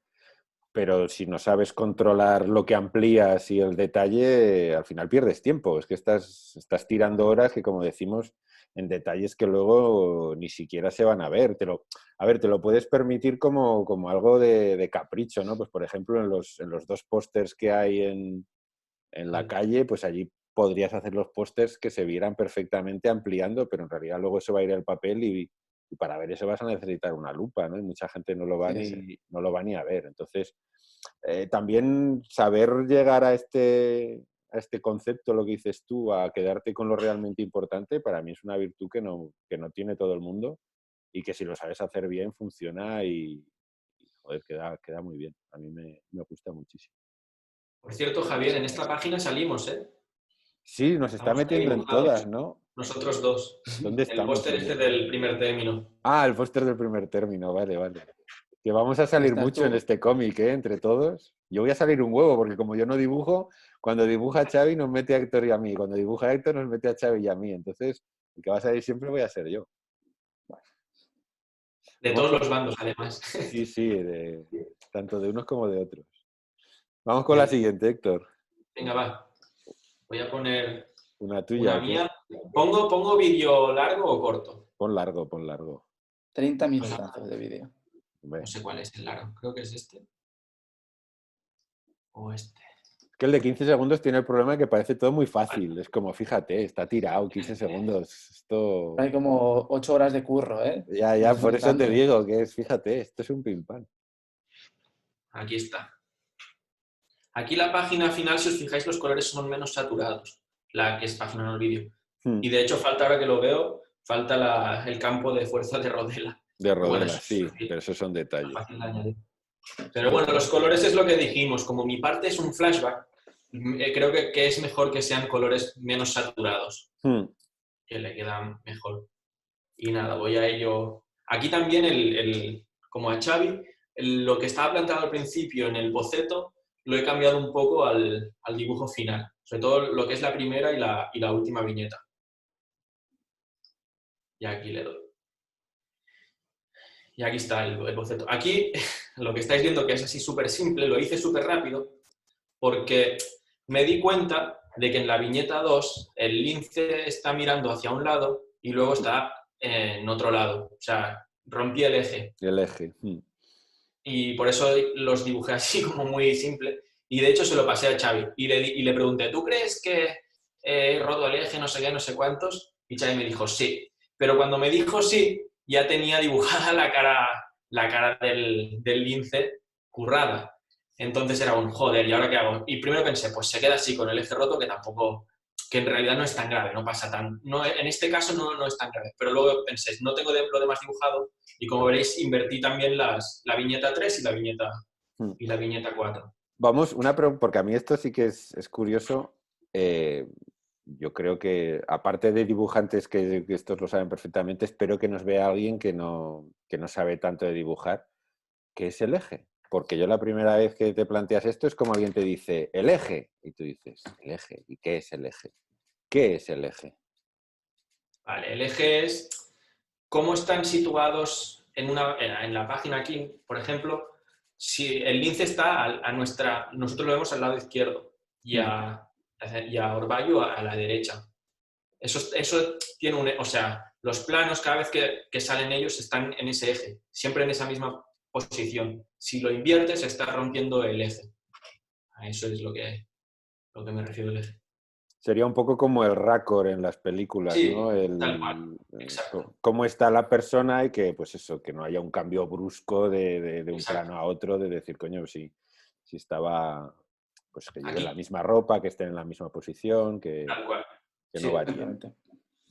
S2: pero si no sabes controlar lo que amplías y el detalle, al final pierdes tiempo. Es que estás tirando horas que, como decimos, en detalles que luego ni siquiera se van a ver. Te lo puedes permitir como algo de capricho, ¿no? Pues por ejemplo, en los dos pósters que hay en la calle, pues allí podrías hacer los pósters que se vieran perfectamente ampliando, pero en realidad luego eso va a ir al papel y para ver eso vas a necesitar una lupa, ¿no? Y mucha gente no lo va ni a ver. Entonces, también saber llegar a este concepto, lo que dices tú, a quedarte con lo realmente importante, para mí es una virtud que no tiene todo el mundo y que si lo sabes hacer bien funciona y joder, queda muy bien. A mí me gusta muchísimo.
S3: Por cierto, Javier, en esta página salimos, ¿eh?
S2: Sí, nos está
S3: Estamos ahí
S2: metiendo en
S3: dibujados,
S2: todas, ¿no?
S3: nosotros dos.
S2: ¿Dónde
S3: El
S2: estamos?
S3: póster este del primer término.
S2: Ah, el póster del primer término, vale, vale. Que vamos a salir
S1: Estás
S2: mucho en
S1: tú.
S2: este cómic, ¿eh? Entre todos. Yo voy a salir un huevo, porque como yo no dibujo, cuando dibuja Xavi nos mete a Héctor y a mí. Cuando dibuja Héctor nos mete a Xavi y a mí. Entonces, el que va a salir siempre voy a ser yo.
S3: De
S2: Vamos
S3: todos
S2: con...
S3: los bandos, además.
S2: Sí, sí, tanto de unos como de otros. Vamos con la
S3: Bien.
S2: siguiente, Héctor.
S3: Venga, va. Voy a poner
S2: ¿Una tuya
S3: una
S2: o qué?
S3: mía. ¿Pongo vídeo largo o corto?
S2: Pon largo, pon largo.
S1: 30
S3: Pues
S1: minutazos de vídeo.
S3: no sé cuál es el largo. Creo que es este. O este.
S2: Que el de 15 segundos tiene el problema de que parece todo muy fácil. Es como, fíjate, está tirado 15 segundos. Esto...
S1: Hay como 8 horas de curro, ¿eh?
S2: Ya,
S1: No
S2: por
S1: son
S2: eso te
S1: tantos.
S2: digo que es, fíjate, esto es un pim pam.
S3: Aquí está. Aquí la página final, si os fijáis, los colores son menos saturados. La que es página en el vídeo. Y de hecho, falta, ahora que lo veo, falta el campo de fuerza de Rodela.
S2: De
S3: Pero bueno,
S2: rodela,
S3: eso
S2: sí,
S3: es fácil,
S2: pero esos son detalles.
S3: fácil de añadir. Pero bueno, los colores es lo que dijimos. Como mi parte es un flashback, creo que es mejor que sean colores menos saturados, que le quedan mejor. Y nada, voy a ello. Aquí también, como a Xavi, lo que estaba planteado al principio en el boceto, lo he cambiado un poco al dibujo final. Sobre todo lo que es la primera y la última viñeta. Y aquí le doy. Y aquí está el boceto. Aquí, lo que estáis viendo que es así súper simple, lo hice súper rápido, porque me di cuenta de que en la viñeta 2 el lince está mirando hacia un lado y luego está en otro lado. O sea, rompí el eje.
S2: El eje.
S3: Y por eso los dibujé así como muy simple. Y de hecho se lo pasé a Xavi y le pregunté, ¿tú crees que he roto el eje, no sé qué, no sé cuántos? Y Xavi me dijo, sí. Pero cuando me dijo sí, ya tenía dibujada la cara del lince currada. Entonces era un joder, ¿y ahora qué hago? Y primero pensé, pues se queda así con el eje roto, que tampoco, que en realidad no es tan grave, no pasa tan... No, en este caso no es tan grave. Pero luego pensé, no tengo lo demás dibujado, y como veréis, invertí también la viñeta 3 y la viñeta 4.
S2: Vamos, porque a mí esto sí que es curioso. Yo creo que, aparte de dibujantes que estos lo saben perfectamente, espero que nos vea alguien que no sabe tanto de dibujar, que es el eje. Porque yo la primera vez que te planteas esto es como alguien te dice, el eje. Y tú dices, el eje. ¿Y qué es el eje? ¿Qué es el eje?
S3: Vale, el eje es cómo están situados en la página aquí, por ejemplo, si el lince está nosotros lo vemos al lado izquierdo y a Orballo a la derecha. Eso tiene o sea, los planos cada vez que salen ellos están en ese eje, siempre en esa misma posición. Si lo inviertes, estás rompiendo el eje. A eso es lo que me refiero el eje.
S2: Sería un poco como el raccord en las películas,
S3: Sí,
S2: ¿no?
S3: tal cual, exacto.
S2: Cómo está la persona y que, pues eso, que no haya un cambio brusco de un plano a otro, de decir, coño, si estaba, pues que lleven la misma ropa, que estén en la misma posición, que no varíen.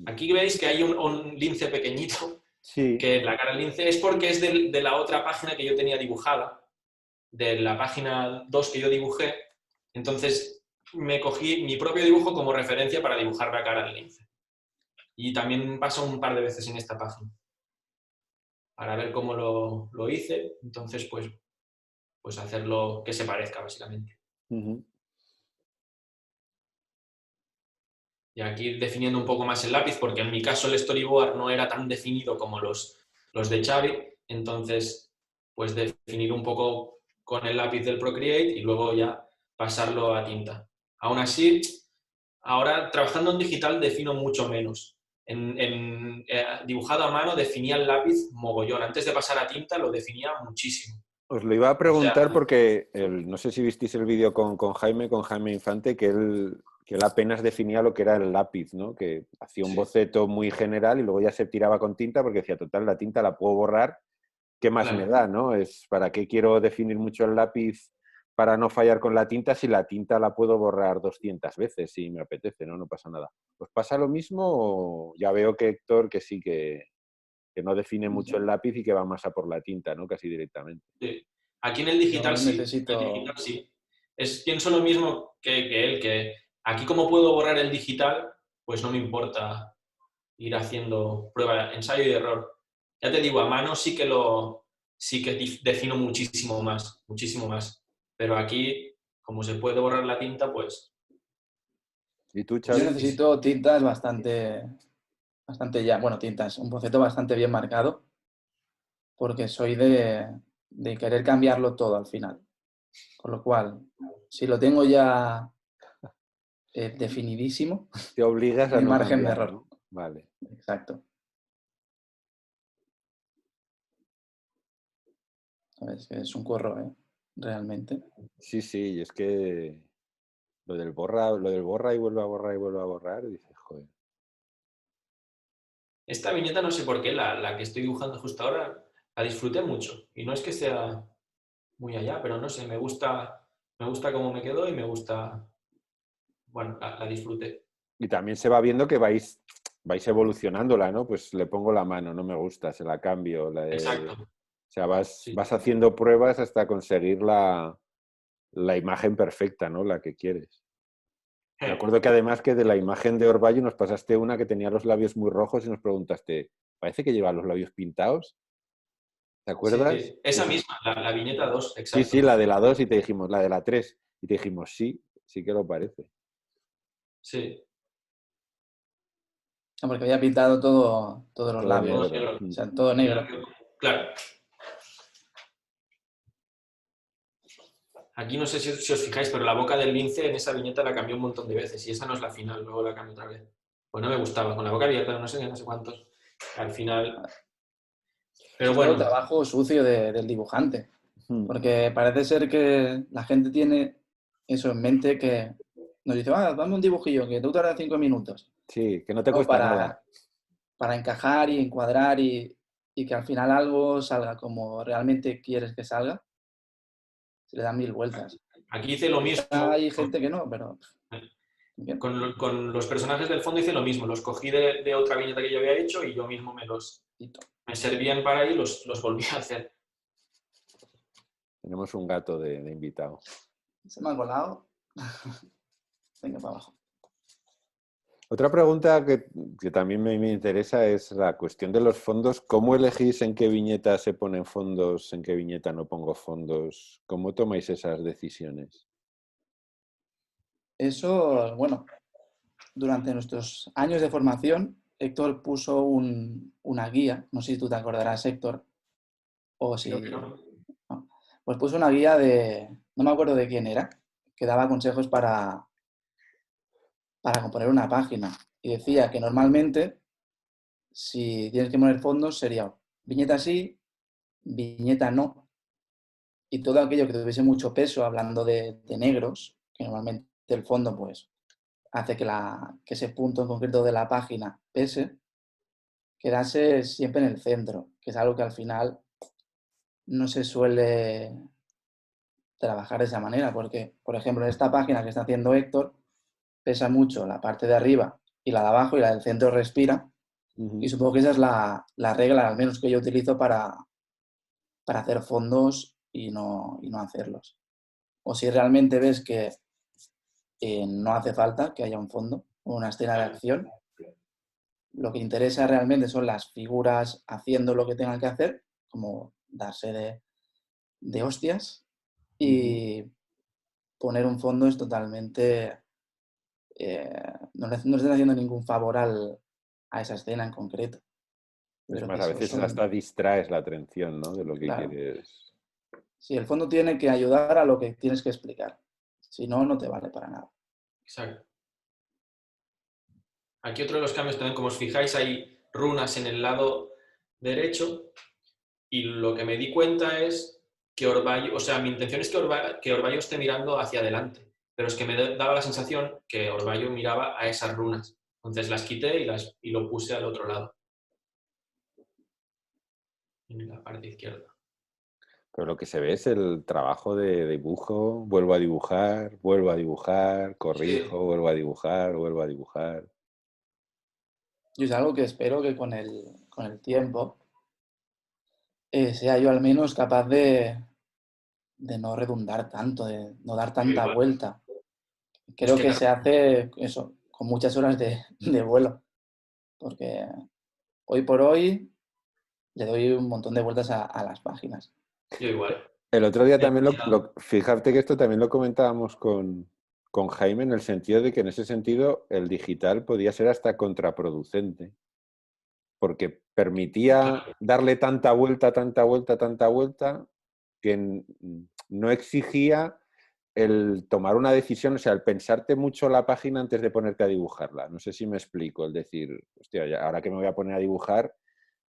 S3: Aquí veis que hay un lince pequeñito,
S2: sí,
S3: que la cara del lince es porque es de la otra página que yo tenía dibujada, de la página 2 que yo dibujé. Entonces me cogí mi propio dibujo como referencia para dibujar la cara del lince. Y también pasó un par de veces en esta página para ver cómo lo hice. Entonces, pues hacerlo que se parezca, básicamente. Y aquí definiendo un poco más el lápiz, porque en mi caso el storyboard no era tan definido como los de Xavi. Entonces, pues definir un poco con el lápiz del Procreate y luego ya pasarlo a tinta. Aún así, ahora trabajando en digital defino mucho menos. Dibujado a mano definía el lápiz mogollón. Antes de pasar a tinta lo definía muchísimo.
S2: Os lo iba a preguntar porque no sé si visteis el vídeo con Jaime Infante, que él apenas definía lo que era el lápiz, ¿no? Que hacía un boceto muy general y luego ya se tiraba con tinta porque decía, total, la tinta la puedo borrar, ¿qué más me da, no? ¿Para qué quiero definir mucho el lápiz para no fallar con la tinta si la tinta la puedo borrar 200 veces si me apetece, ¿no? No pasa nada. ¿Os pasa lo mismo o ya veo que Héctor que sí que no define mucho el lápiz y que va más a por la tinta, ¿no? Casi directamente.
S3: Sí. Aquí en el digital
S1: Yo
S3: sí.
S1: necesito...
S3: En el digital sí. Pienso lo mismo que él, que Aquí como puedo borrar el digital, pues no me importa ir haciendo prueba, ensayo y error. Ya te digo, a mano sí que defino muchísimo más. Pero aquí, como se puede borrar la tinta, pues...
S2: ¿Y tú,
S1: Yo
S2: Xavi?
S1: necesito tintas bastante bueno, tintas, un boceto bastante bien marcado, porque soy de querer cambiarlo todo al final. Con lo cual, si lo tengo ya definidísimo,
S2: Te obligas
S1: no
S2: a
S1: hay
S2: no
S1: margen de
S2: cambiar,
S1: error.
S2: ¿no? Vale.
S1: Exacto. ¿Sabes? Es un curro, realmente.
S2: Sí, sí, y es que lo del borra y vuelve a borrar y vuelve a borrar, dices, joder.
S3: Esta viñeta no sé por qué, la que estoy dibujando justo ahora, la disfruté mucho. Y no es que sea muy allá, pero no sé, me gusta cómo me quedó y me gusta, bueno, la disfruté.
S2: Y también se va viendo que vais evolucionándola, ¿no? Pues le pongo la mano, no me gusta, se la cambio.
S3: Exacto.
S2: O sea,
S3: Sí.
S2: vas haciendo pruebas hasta conseguir la imagen perfecta, ¿no? La que quieres. Me acuerdo que además que de la imagen de Orballo nos pasaste una que tenía los labios muy rojos y nos preguntaste, ¿parece que lleva los labios pintados? ¿Te acuerdas?
S3: Sí, esa misma, la viñeta 2,
S2: Sí, sí,
S3: exacto.
S2: la de la 2 y te dijimos, la de la 3. Y te dijimos, sí, sí que lo parece.
S3: Sí,
S1: No, porque había pintado todos los
S2: Todo
S3: todo
S1: labios.
S2: negro.
S3: negro.
S1: O sea, todo
S3: El
S1: negro.
S3: labio, claro. Aquí no sé si os fijáis, pero la boca del lince en esa viñeta la cambió un montón de veces y esa no es la final, luego la cambio otra vez. Pues no me gustaba, con la boca abierta, no sé cuántos. Al final,
S1: Eso
S3: pero
S1: es todo
S3: bueno,
S1: trabajo sucio del dibujante.
S2: Mm.
S1: Porque parece ser que la gente tiene eso en mente que nos dice, dame un dibujillo que tú tardas 5 minutos.
S2: Sí, que no te
S1: ¿No?
S2: cuesta nada.
S1: Para encajar y encuadrar y que al final algo salga como realmente quieres que salga, se le dan 1000 vueltas.
S3: aquí hice lo
S1: Quizá
S3: mismo.
S1: hay gente que no, pero bien.
S3: Con los personajes del fondo hice lo mismo. Los cogí de otra viñeta que yo había hecho y yo mismo me servían para ahí y los volví a hacer.
S2: Tenemos un gato de invitado.
S1: Se me ha colado. Venga, para abajo.
S2: Otra pregunta que también me interesa es la cuestión de los fondos. ¿Cómo elegís en qué viñeta se ponen fondos, en qué viñeta no pongo fondos? ¿Cómo tomáis esas decisiones?
S1: Eso, bueno, durante nuestros años de formación, Héctor puso una guía, no sé si tú te acordarás, Héctor, o
S3: Creo que
S1: si...
S3: no.
S1: no. Pues puso una guía no me acuerdo de quién era, que daba consejos para componer una página. Y decía que normalmente, si tienes que poner fondos, sería viñeta sí, viñeta no. Y todo aquello que tuviese mucho peso, hablando de negros, que normalmente el fondo pues hace que ese punto en concreto de la página pese, quedase siempre en el centro, que es algo que al final no se suele trabajar de esa manera, porque, por ejemplo, en esta página que está haciendo Héctor, pesa mucho la parte de arriba y la de abajo y la del centro respira, y supongo que esa es la regla, al menos que yo utilizo para hacer fondos y no hacerlos. O si realmente ves que no hace falta que haya un fondo o una escena de acción, lo que interesa realmente son las figuras haciendo lo que tengan que hacer, como darse de hostias, y poner un fondo es totalmente... no le están haciendo ningún favor a esa escena en concreto.
S2: Es
S1: Pero
S2: más,
S1: que
S2: a
S1: eso
S2: veces
S1: son...
S2: hasta distraes la atención, ¿no? De lo que
S1: Claro.
S2: quieres.
S1: Sí, el fondo tiene que ayudar a lo que tienes que explicar. Si no, no te vale para nada.
S3: Exacto. Aquí otro de los cambios también, como os fijáis, hay runas en el lado derecho y lo que me di cuenta es que Orballo, o sea, mi intención es que Orballo esté mirando hacia adelante, pero es que me daba la sensación que Orballo miraba a esas runas. Entonces las quité y lo puse al otro lado, en la parte izquierda.
S2: Pero lo que se ve es el trabajo de dibujo, vuelvo a dibujar,
S3: Sí,
S2: corrijo, vuelvo a dibujar, vuelvo a dibujar.
S1: Y es algo que espero que con el tiempo sea yo al menos capaz de no redundar tanto, de no dar
S3: yo
S1: tanta
S3: igual.
S1: vuelta. Creo que se hace eso, con muchas horas de vuelo, porque hoy por hoy le doy un montón de vueltas a las páginas.
S3: Yo igual.
S2: El otro día también fíjate que esto también lo comentábamos con Jaime, en el sentido de que en ese sentido el digital podía ser hasta contraproducente, porque permitía darle tanta vuelta, que no exigía el tomar una decisión, o sea, el pensarte mucho la página antes de ponerte a dibujarla. No sé si me explico, el decir, hostia, ahora que me voy a poner a dibujar,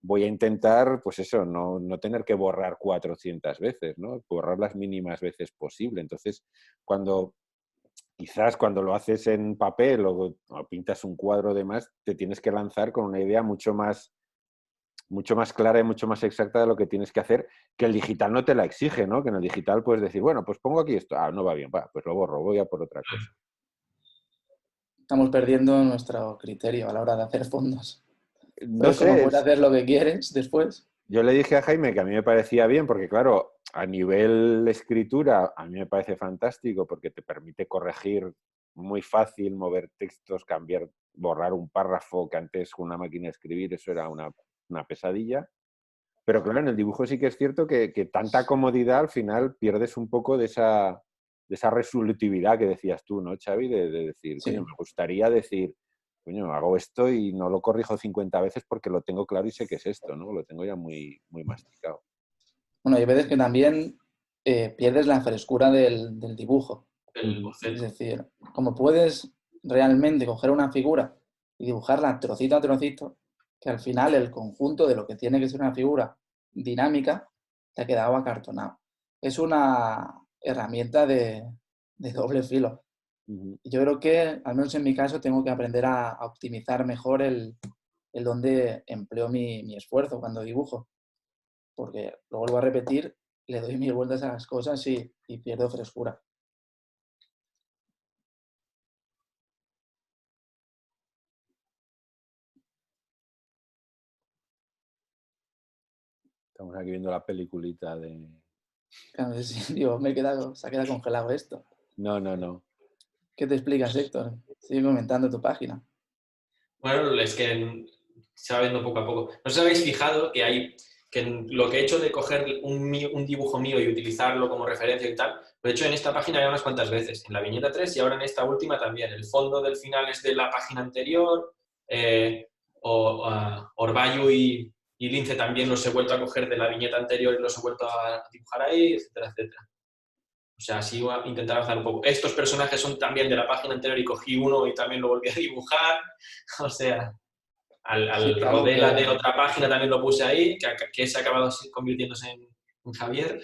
S2: voy a intentar, pues eso, no tener que borrar 400 veces, ¿no? Borrar las mínimas veces posible. Entonces, quizás cuando lo haces en papel o pintas un cuadro de más, te tienes que lanzar con una idea mucho más clara y mucho más exacta de lo que tienes que hacer, que el digital no te la exige, ¿no? Que en el digital puedes decir, bueno, pues pongo aquí esto, no va bien, pues lo borro, voy a por otra cosa.
S1: Estamos perdiendo nuestro criterio a la hora de hacer fondos.
S2: No
S1: Como
S2: sé,
S1: puedes hacer lo que quieres después.
S2: yo le dije a Jaime que a mí me parecía bien, porque claro, a nivel escritura a mí me parece fantástico porque te permite corregir muy fácil, mover textos, cambiar, borrar un párrafo que antes con una máquina de escribir eso era una pesadilla. Pero claro, en el dibujo sí que es cierto que tanta comodidad al final pierdes un poco de esa resolutividad que decías tú, ¿no, Xavi? De decir,
S1: Sí.
S2: coño, me gustaría decir, coño, hago esto y no lo corrijo 50 veces porque lo tengo claro y sé que es esto, ¿no? Lo tengo ya muy, muy masticado.
S1: Bueno, hay veces que también pierdes la frescura del dibujo.
S3: El boceto.
S1: Es decir, como puedes realmente coger una figura y dibujarla trocito a trocito, que al final el conjunto de lo que tiene que ser una figura dinámica te ha quedado acartonado. Es una herramienta de doble filo. Y yo creo que, al menos en mi caso, tengo que aprender a optimizar mejor el donde empleo mi esfuerzo cuando dibujo. Porque lo vuelvo a repetir, le doy mil vueltas a las cosas y pierdo frescura.
S2: Estamos aquí viendo la peliculita de...
S1: Claro, sí, digo, se ha quedado congelado esto.
S2: No.
S1: ¿Qué te explicas, Héctor? Sigue comentando tu página.
S3: Bueno, es que se va viendo poco a poco. ¿No os habéis fijado que lo que he hecho de coger un dibujo mío y utilizarlo como referencia y tal, lo he hecho en esta página ya unas cuantas veces, en la viñeta 3 y ahora en esta última también. El fondo del final es de la página anterior, Orbayu y Lince también los he vuelto a coger de la viñeta anterior y los he vuelto a dibujar ahí, etcétera, etcétera. O sea, así voy a intentar avanzar un poco. Estos personajes son también de la página anterior y cogí uno y también lo volví a dibujar. O sea, al Rodela de otra página también lo puse ahí, que se ha acabado convirtiéndose en Javier.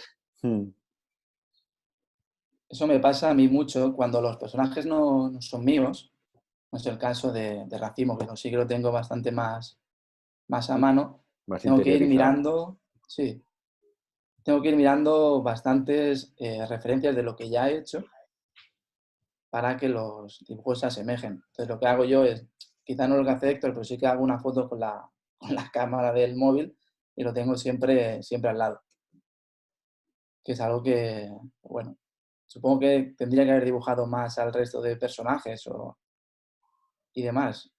S1: Eso me pasa a mí mucho cuando los personajes no son míos. No es el caso de Racimo, que sí que lo tengo bastante más a mano.
S2: Más
S1: Tengo que ir
S2: interiorizado.
S1: mirando bastantes referencias de lo que ya he hecho para que los dibujos se asemejen. Entonces lo que hago yo es, quizá no lo que hace Héctor, pero sí que hago una foto con la cámara del móvil y lo tengo siempre al lado. Que es algo que, bueno, supongo que tendría que haber dibujado más al resto de personajes y demás.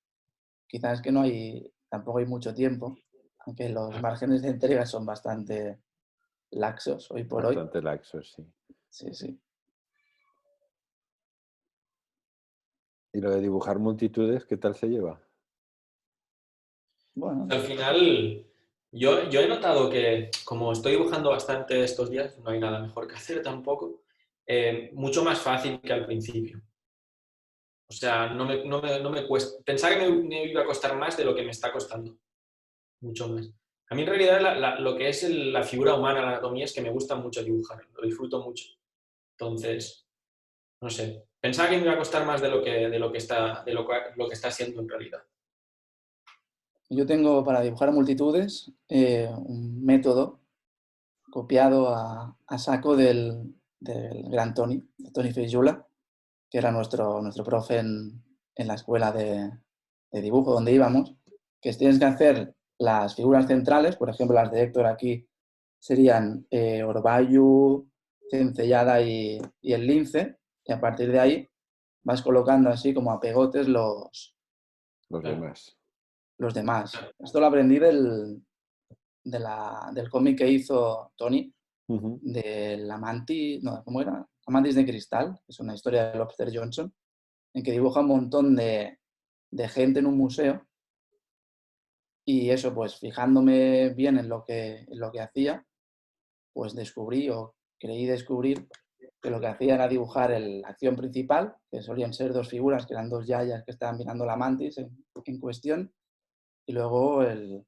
S1: Quizás es que tampoco hay mucho tiempo, aunque los márgenes de entrega son bastante laxos hoy por hoy.
S2: Bastante laxos, sí.
S1: Sí.
S2: ¿Y lo de dibujar multitudes, qué tal se lleva?
S1: Bueno.
S3: Al final, yo he notado que, como estoy dibujando bastante estos días, no hay nada mejor que hacer tampoco, mucho más fácil que al principio. O sea, no me cuesta. Pensaba que me iba a costar más de lo que me está costando. Mucho más. A mí en realidad lo que es la figura humana, la anatomía, es que me gusta mucho dibujar, lo disfruto mucho. Entonces, no sé. Pensaba que me iba a costar más de lo que está siendo en realidad.
S1: Yo tengo para dibujar multitudes un método copiado a saco del gran Tony Feijula, que era nuestro profe en la escuela de dibujo donde íbamos, que tienes que hacer las figuras centrales, por ejemplo las de Héctor aquí serían Orbayu, Cencellada y el lince, y a partir de ahí vas colocando así como a pegotes los
S2: demás.
S1: Los demás. Esto lo aprendí del cómic que hizo Tony, del Amantis, no, ¿cómo era? Amantis de Cristal, que es una historia de Lobster Johnson, en que dibuja un montón de gente en un museo. Y eso, pues fijándome bien en lo que hacía, pues descubrí o creí descubrir que lo que hacía era dibujar la acción principal, que solían ser dos figuras, que eran dos yayas que estaban mirando la mantis en cuestión, y luego el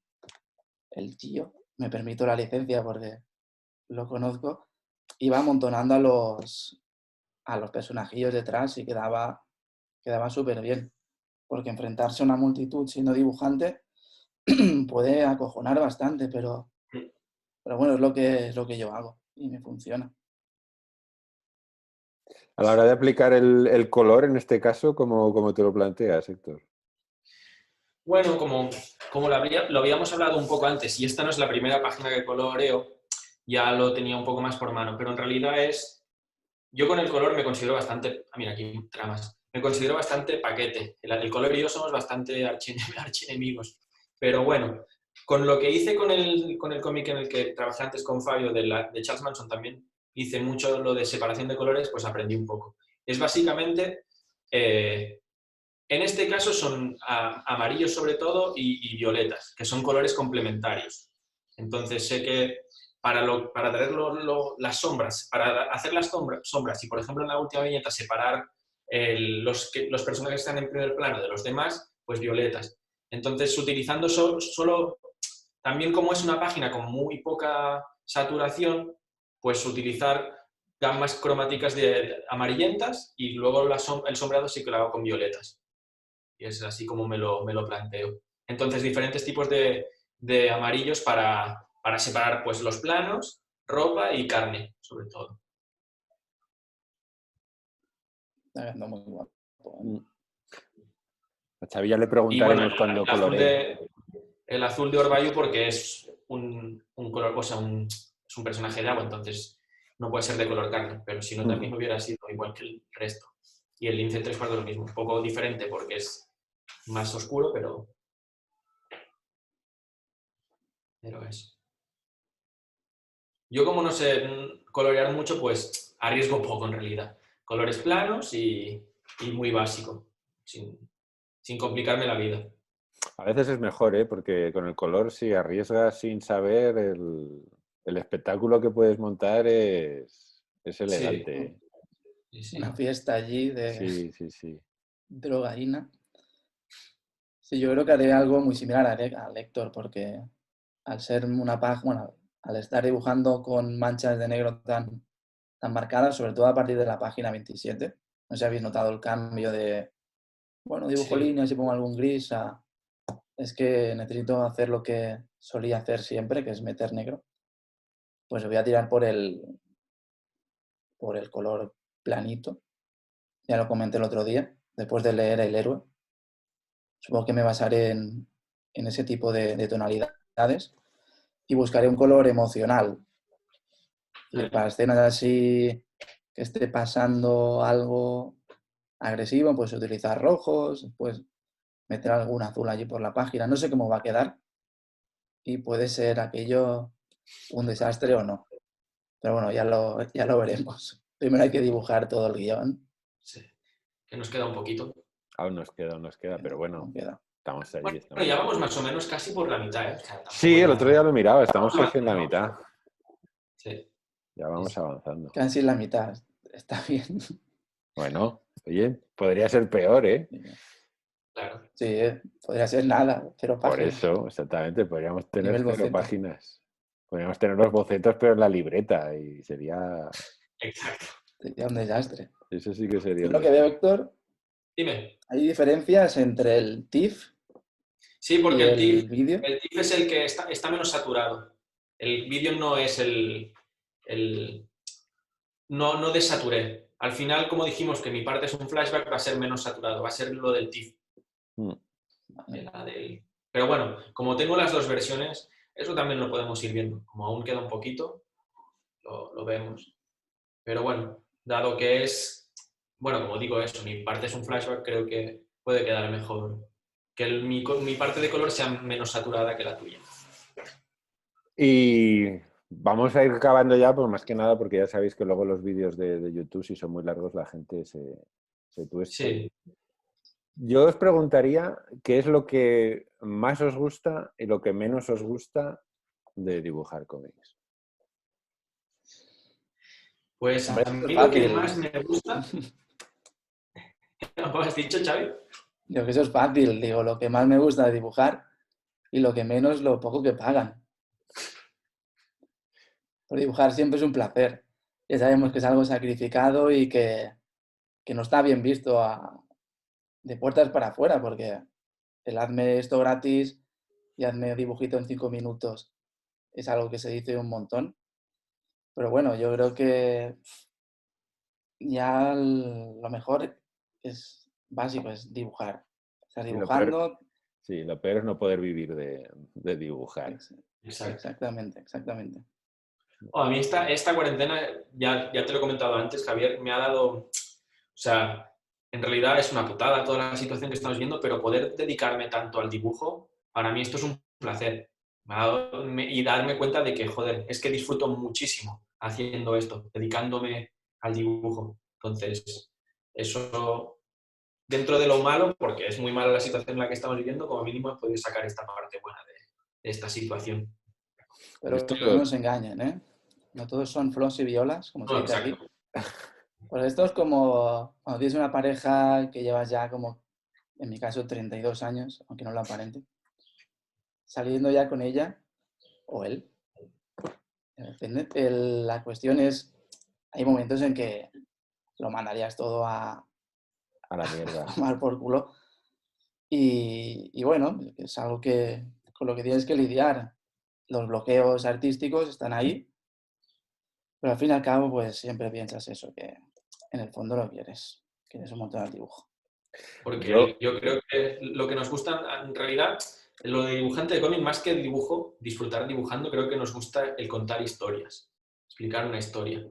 S1: tío, me permito la licencia porque lo conozco, iba amontonando a los personajillos detrás y quedaba súper bien, porque enfrentarse a una multitud siendo dibujante puede acojonar bastante, pero bueno, es lo que yo hago y me funciona.
S2: A la hora de aplicar el color, en este caso, ¿cómo te lo planteas, Héctor?
S3: Bueno, como lo habíamos hablado un poco antes, y esta no es la primera página que coloreo, ya lo tenía un poco más por mano, pero en realidad yo con el color me considero bastante, mira, aquí tramas, me considero bastante paquete. El color y yo somos bastante archienemigos. Pero bueno, con lo que hice con el cómic en el que trabajé antes con Fabio, de Charles Manson, también hice mucho lo de separación de colores, pues aprendí un poco. Es básicamente, en este caso son amarillos sobre todo y violetas, que son colores complementarios. Entonces sé que para traer las sombras, para hacer las sombras, y por ejemplo en la última viñeta separar los personajes que están en primer plano de los demás, pues violetas. Entonces utilizando solo, también como es una página con muy poca saturación, pues utilizar gamas cromáticas de amarillentas y luego el sombreado sí que lo hago con violetas. Y es así como me lo planteo. Entonces diferentes tipos de amarillos para separar pues, los planos, ropa y carne, sobre todo.
S1: Está quedando muy guapo.
S2: A Xavi ya le preguntaremos cuando coloree.
S3: El azul de Orbayu porque es un color, o sea, es un personaje de agua, entonces no puede ser de color carne, pero si no también hubiera sido igual que el resto. Y el lince 3/4 lo mismo, un poco diferente porque es más oscuro, pero eso. Yo como no sé colorear mucho, pues arriesgo poco en realidad. Colores planos y muy básico, sin complicarme la vida.
S2: A veces es mejor, porque con el color, si arriesgas sin saber, el espectáculo que puedes montar es elegante.
S1: Sí. Una fiesta allí de drogaína. Sí, yo creo que haré algo muy similar a Héctor, porque al ser una página, al estar dibujando con manchas de negro tan marcadas, sobre todo a partir de la página 27, no sé si habéis notado el cambio de, dibujo líneas y pongo algún gris es que necesito hacer lo que solía hacer siempre, que es meter negro. Pues voy a tirar por el color planito. Ya lo comenté el otro día, después de leer El héroe. Supongo que me basaré en ese tipo de tonalidades y buscaré un color emocional. Y para escenas así que esté pasando algo agresivo, pues utilizar rojos, pues meter algún azul allí por la página. No sé cómo va a quedar y puede ser aquello un desastre o no. Pero bueno, ya lo veremos. Primero hay que dibujar todo el guión.
S3: Sí, que nos queda un poquito.
S2: Aún nos queda, pero bueno, estamos ahí.
S3: Bueno, ya vamos más o menos casi por la mitad, ¿eh? O sea,
S2: sí, el otro día lo miraba, estamos casi en la mitad.
S3: Sí.
S2: Ya vamos avanzando.
S1: Casi en la mitad, está bien.
S2: Bueno, oye, podría ser peor, ¿eh?
S3: Claro.
S1: Sí, podría ser nada, 0 páginas.
S2: Por eso, exactamente, podríamos tener 0 páginas. Podríamos tener los bocetos, pero en la libreta, y sería...
S3: Exacto.
S1: Sería un desastre.
S2: Eso sí que sería.
S1: Yo lo que veo, Héctor,
S3: dime.
S1: Hay diferencias entre el TIFF
S3: sí, porque
S1: y el vídeo.
S3: El TIFF es el que está menos saturado. El vídeo no es no desaturé. Al final, como dijimos que mi parte es un flashback, va a ser menos saturado, va a ser lo del TIFF. Pero bueno, como tengo las dos versiones, eso también lo podemos ir viendo. Como aún queda un poquito, lo vemos. Pero bueno, dado que es bueno, como digo eso, mi parte es un flashback, creo que puede quedar mejor. Que mi parte de color sea menos saturada que la tuya.
S2: Y vamos a ir acabando ya, pues más que nada porque ya sabéis que luego los vídeos de YouTube, si son muy largos, la gente se tueste.
S3: Sí.
S2: Yo os preguntaría qué es lo que más os gusta y lo que menos os gusta de dibujar cómics.
S3: Pues
S1: Hombre,
S3: a
S1: esto es
S3: mí lo que
S1: fácil.
S3: más me gusta, ¿cómo has dicho, Xavi?
S1: Yo que eso es fácil. Digo, lo que más me gusta de dibujar y lo que menos, lo poco que pagan. Por dibujar siempre es un placer. Ya sabemos que es algo sacrificado y que no está bien visto de puertas para afuera, porque el hazme esto gratis y hazme dibujito en 5 minutos es algo que se dice un montón. Pero bueno, yo creo que ya lo mejor es básico, es dibujar. Estás
S2: Sí, lo peor,
S1: dibujando.
S2: sí, lo peor es no poder vivir de dibujar.
S3: Exacto.
S1: Exactamente, exactamente.
S3: A mí esta cuarentena, ya te lo he comentado antes, Javier, me ha dado, o sea, en realidad es una putada toda la situación que estamos viendo, pero poder dedicarme tanto al dibujo, para mí esto es un placer. Y darme cuenta de que, joder, es que disfruto muchísimo haciendo esto, dedicándome al dibujo. Entonces, eso, dentro de lo malo, porque es muy mala la situación en la que estamos viviendo, como mínimo he podido sacar esta parte buena de esta situación.
S1: Pero
S2: Esto,
S1: que no nos engañen, ¿eh? No todos son flores y violas, como se
S3: No,
S1: dice aquí.
S3: exacto.
S1: Pues esto es como cuando tienes una pareja que llevas ya como, en mi caso, 32 años, aunque no lo aparente, saliendo ya con ella, o él, depende. La cuestión es, hay momentos en que lo mandarías todo
S2: a la mierda.
S1: a mal por culo. Y bueno, es algo con lo que tienes que lidiar. Los bloqueos artísticos están ahí, pero al fin y al cabo, pues siempre piensas eso, que en el fondo lo quieres un montón al dibujo.
S2: Yo,
S3: Porque yo creo que lo que nos gusta, en realidad, lo de dibujante de cómic, más que el dibujo, disfrutar dibujando, creo que nos gusta el contar historias, explicar una historia.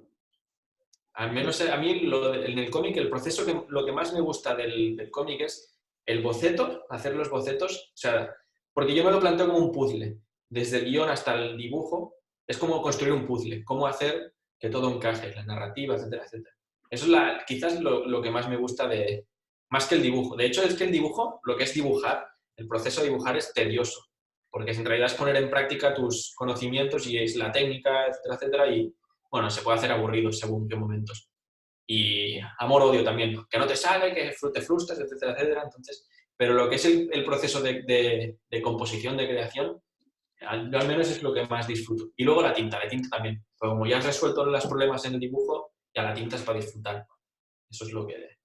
S3: Al menos a mí en el cómic, el proceso, lo que más me gusta del cómic es el boceto, hacer los bocetos, o sea, porque yo me lo planteo como un puzzle, desde el guión hasta el dibujo, es como construir un puzzle, cómo hacer que todo encaje, la narrativa, etcétera, etcétera. Eso es quizás lo que más me gusta más que el dibujo. De hecho, es que el dibujo, lo que es dibujar, el proceso de dibujar es tedioso, porque en realidad es poner en práctica tus conocimientos y es la técnica, etcétera, etcétera, y bueno, se puede hacer aburrido según qué momentos. Y amor-odio también, que no te sale, que te frustras, etcétera, etcétera. Entonces, pero lo que es el proceso de composición, de creación, yo al menos es lo que más disfruto. Y luego la tinta también. Pues como ya has resuelto los problemas en el dibujo, ya la tinta es para disfrutar. Eso es lo que...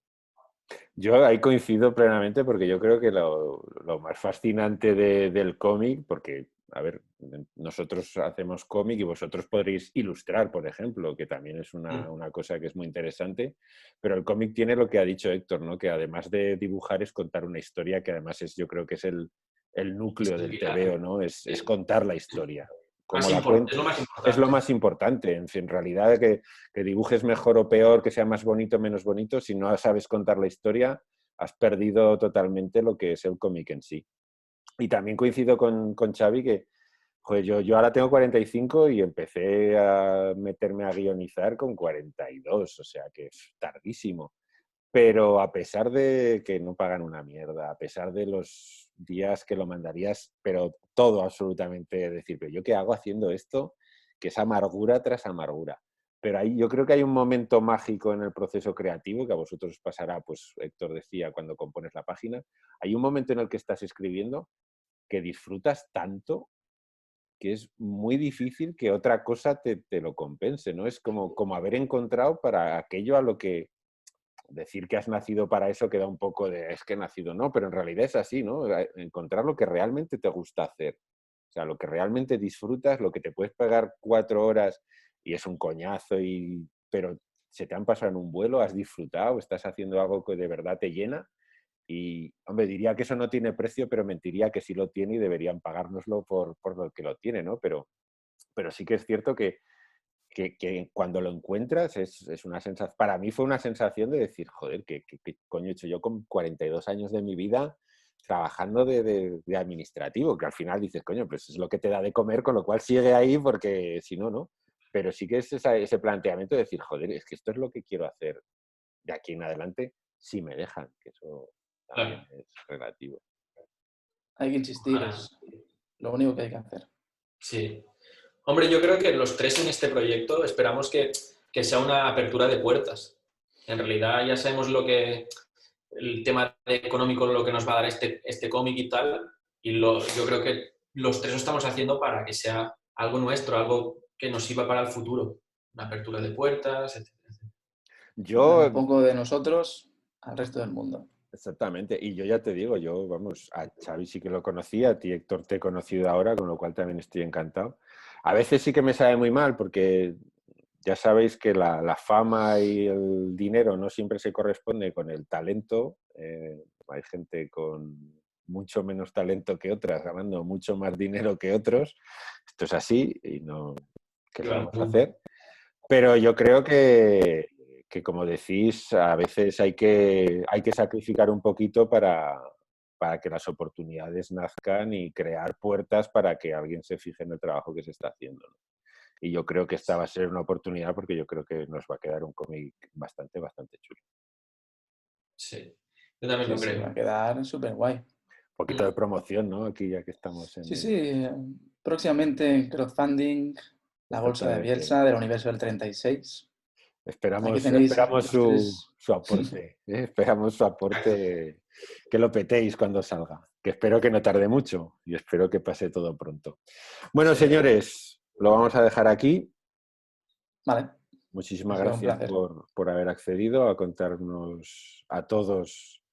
S2: Yo ahí coincido plenamente porque yo creo que lo más fascinante del cómic, porque, a ver, nosotros hacemos cómic y vosotros podréis ilustrar, por ejemplo, que también es una cosa que es muy interesante, pero el cómic tiene lo que ha dicho Héctor, ¿no? Que además de dibujar es contar una historia, que además yo creo que es el núcleo del TVO, ¿no? Es contar la historia. Como la
S3: Es lo más
S2: es lo
S3: importante.
S2: más importante. En realidad, que dibujes mejor o peor, que sea más bonito o menos bonito, si no sabes contar la historia, has perdido totalmente lo que es el cómic en sí. Y también coincido con Xavi que joder, yo ahora tengo 45 y empecé a meterme a guionizar con 42, o sea que es tardísimo. Pero a pesar de que no pagan una mierda, a pesar de los días que lo mandarías, pero todo absolutamente decir, pero yo qué hago haciendo esto, que es amargura tras amargura. Pero ahí yo creo que hay un momento mágico en el proceso creativo, que a vosotros os pasará, pues Héctor decía, cuando compones la página, hay un momento en el que estás escribiendo que disfrutas tanto que es muy difícil que otra cosa te lo compense, ¿no? Es como haber encontrado para aquello a lo que decir que has nacido para eso queda un poco de es que he nacido, no, pero en realidad es así, ¿no? Encontrar lo que realmente te gusta hacer. O sea, lo que realmente disfrutas, lo que te puedes pegar 4 horas y es un coñazo, pero se te han pasado en un vuelo, has disfrutado, estás haciendo algo que de verdad te llena. Y, hombre, diría que eso no tiene precio, pero mentiría que sí lo tiene y deberían pagárnoslo por lo que lo tiene, ¿no? Pero sí que es cierto que que cuando lo encuentras es una sensación, para mí fue una sensación de decir, joder, ¿qué coño he hecho yo con 42 años de mi vida trabajando de administrativo? Que al final dices, coño, pues es lo que te da de comer, con lo cual sigue ahí porque si no, no. Pero sí que es ese planteamiento de decir, joder, es que esto es lo que quiero hacer de aquí en adelante si me dejan, que eso también es relativo.
S1: Hay que insistir, es lo único que hay que hacer.
S3: Sí. Hombre, yo creo que los tres en este proyecto esperamos que sea una apertura de puertas. En realidad ya sabemos el tema económico, lo que nos va a dar este cómic y tal, y yo creo que los tres lo estamos haciendo para que sea algo nuestro, algo que nos sirva para el futuro. Una apertura de puertas, etc.
S1: Dar un
S2: Yo,
S1: poco de nosotros al resto del mundo.
S2: exactamente, y yo ya te digo, yo, vamos, a Xavi sí que lo conocía, a ti, Héctor, te he conocido ahora, con lo cual también estoy encantado. A veces sí que me sabe muy mal porque ya sabéis que la fama y el dinero no siempre se corresponde con el talento. Hay gente con mucho menos talento que otras, ganando mucho más dinero que otros. Esto es así y no, ¿qué le vamos a hacer? Pero yo creo que como decís, a veces hay que sacrificar un poquito para que las oportunidades nazcan y crear puertas para que alguien se fije en el trabajo que se está haciendo, ¿no? Y yo creo que esta va a ser una oportunidad porque yo creo que nos va a quedar un cómic bastante chulo.
S3: Sí, yo también lo
S1: Sí,
S3: creo.
S1: va a quedar súper guay.
S2: Un poquito de promoción, ¿no? Aquí ya que estamos en
S1: Sí, próximamente crowdfunding, la bolsa de
S2: Exactamente.
S1: Bielsa del universo del 36. Aquí
S2: Esperamos
S1: tenéis los
S2: su
S1: tres.
S2: aporte, ¿eh? Esperamos su aporte, que lo petéis cuando salga, que espero que no tarde mucho y espero que pase todo pronto. Bueno,
S3: Sí.
S2: señores, lo vamos a dejar aquí.
S1: Vale, ha
S2: Muchísimas
S1: sido un
S2: gracias
S1: placer.
S2: por haber accedido a contarnos a todos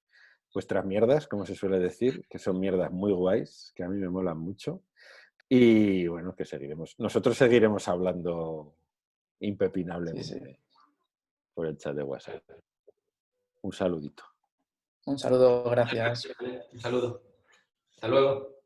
S2: vuestras mierdas, como se suele decir, que son mierdas muy guays, que a mí me molan mucho. Y bueno, que nosotros seguiremos hablando
S1: Sí,
S2: impepinablemente por el chat de WhatsApp. Un saludito.
S1: Un saludo, gracias.
S3: Un saludo. Hasta luego.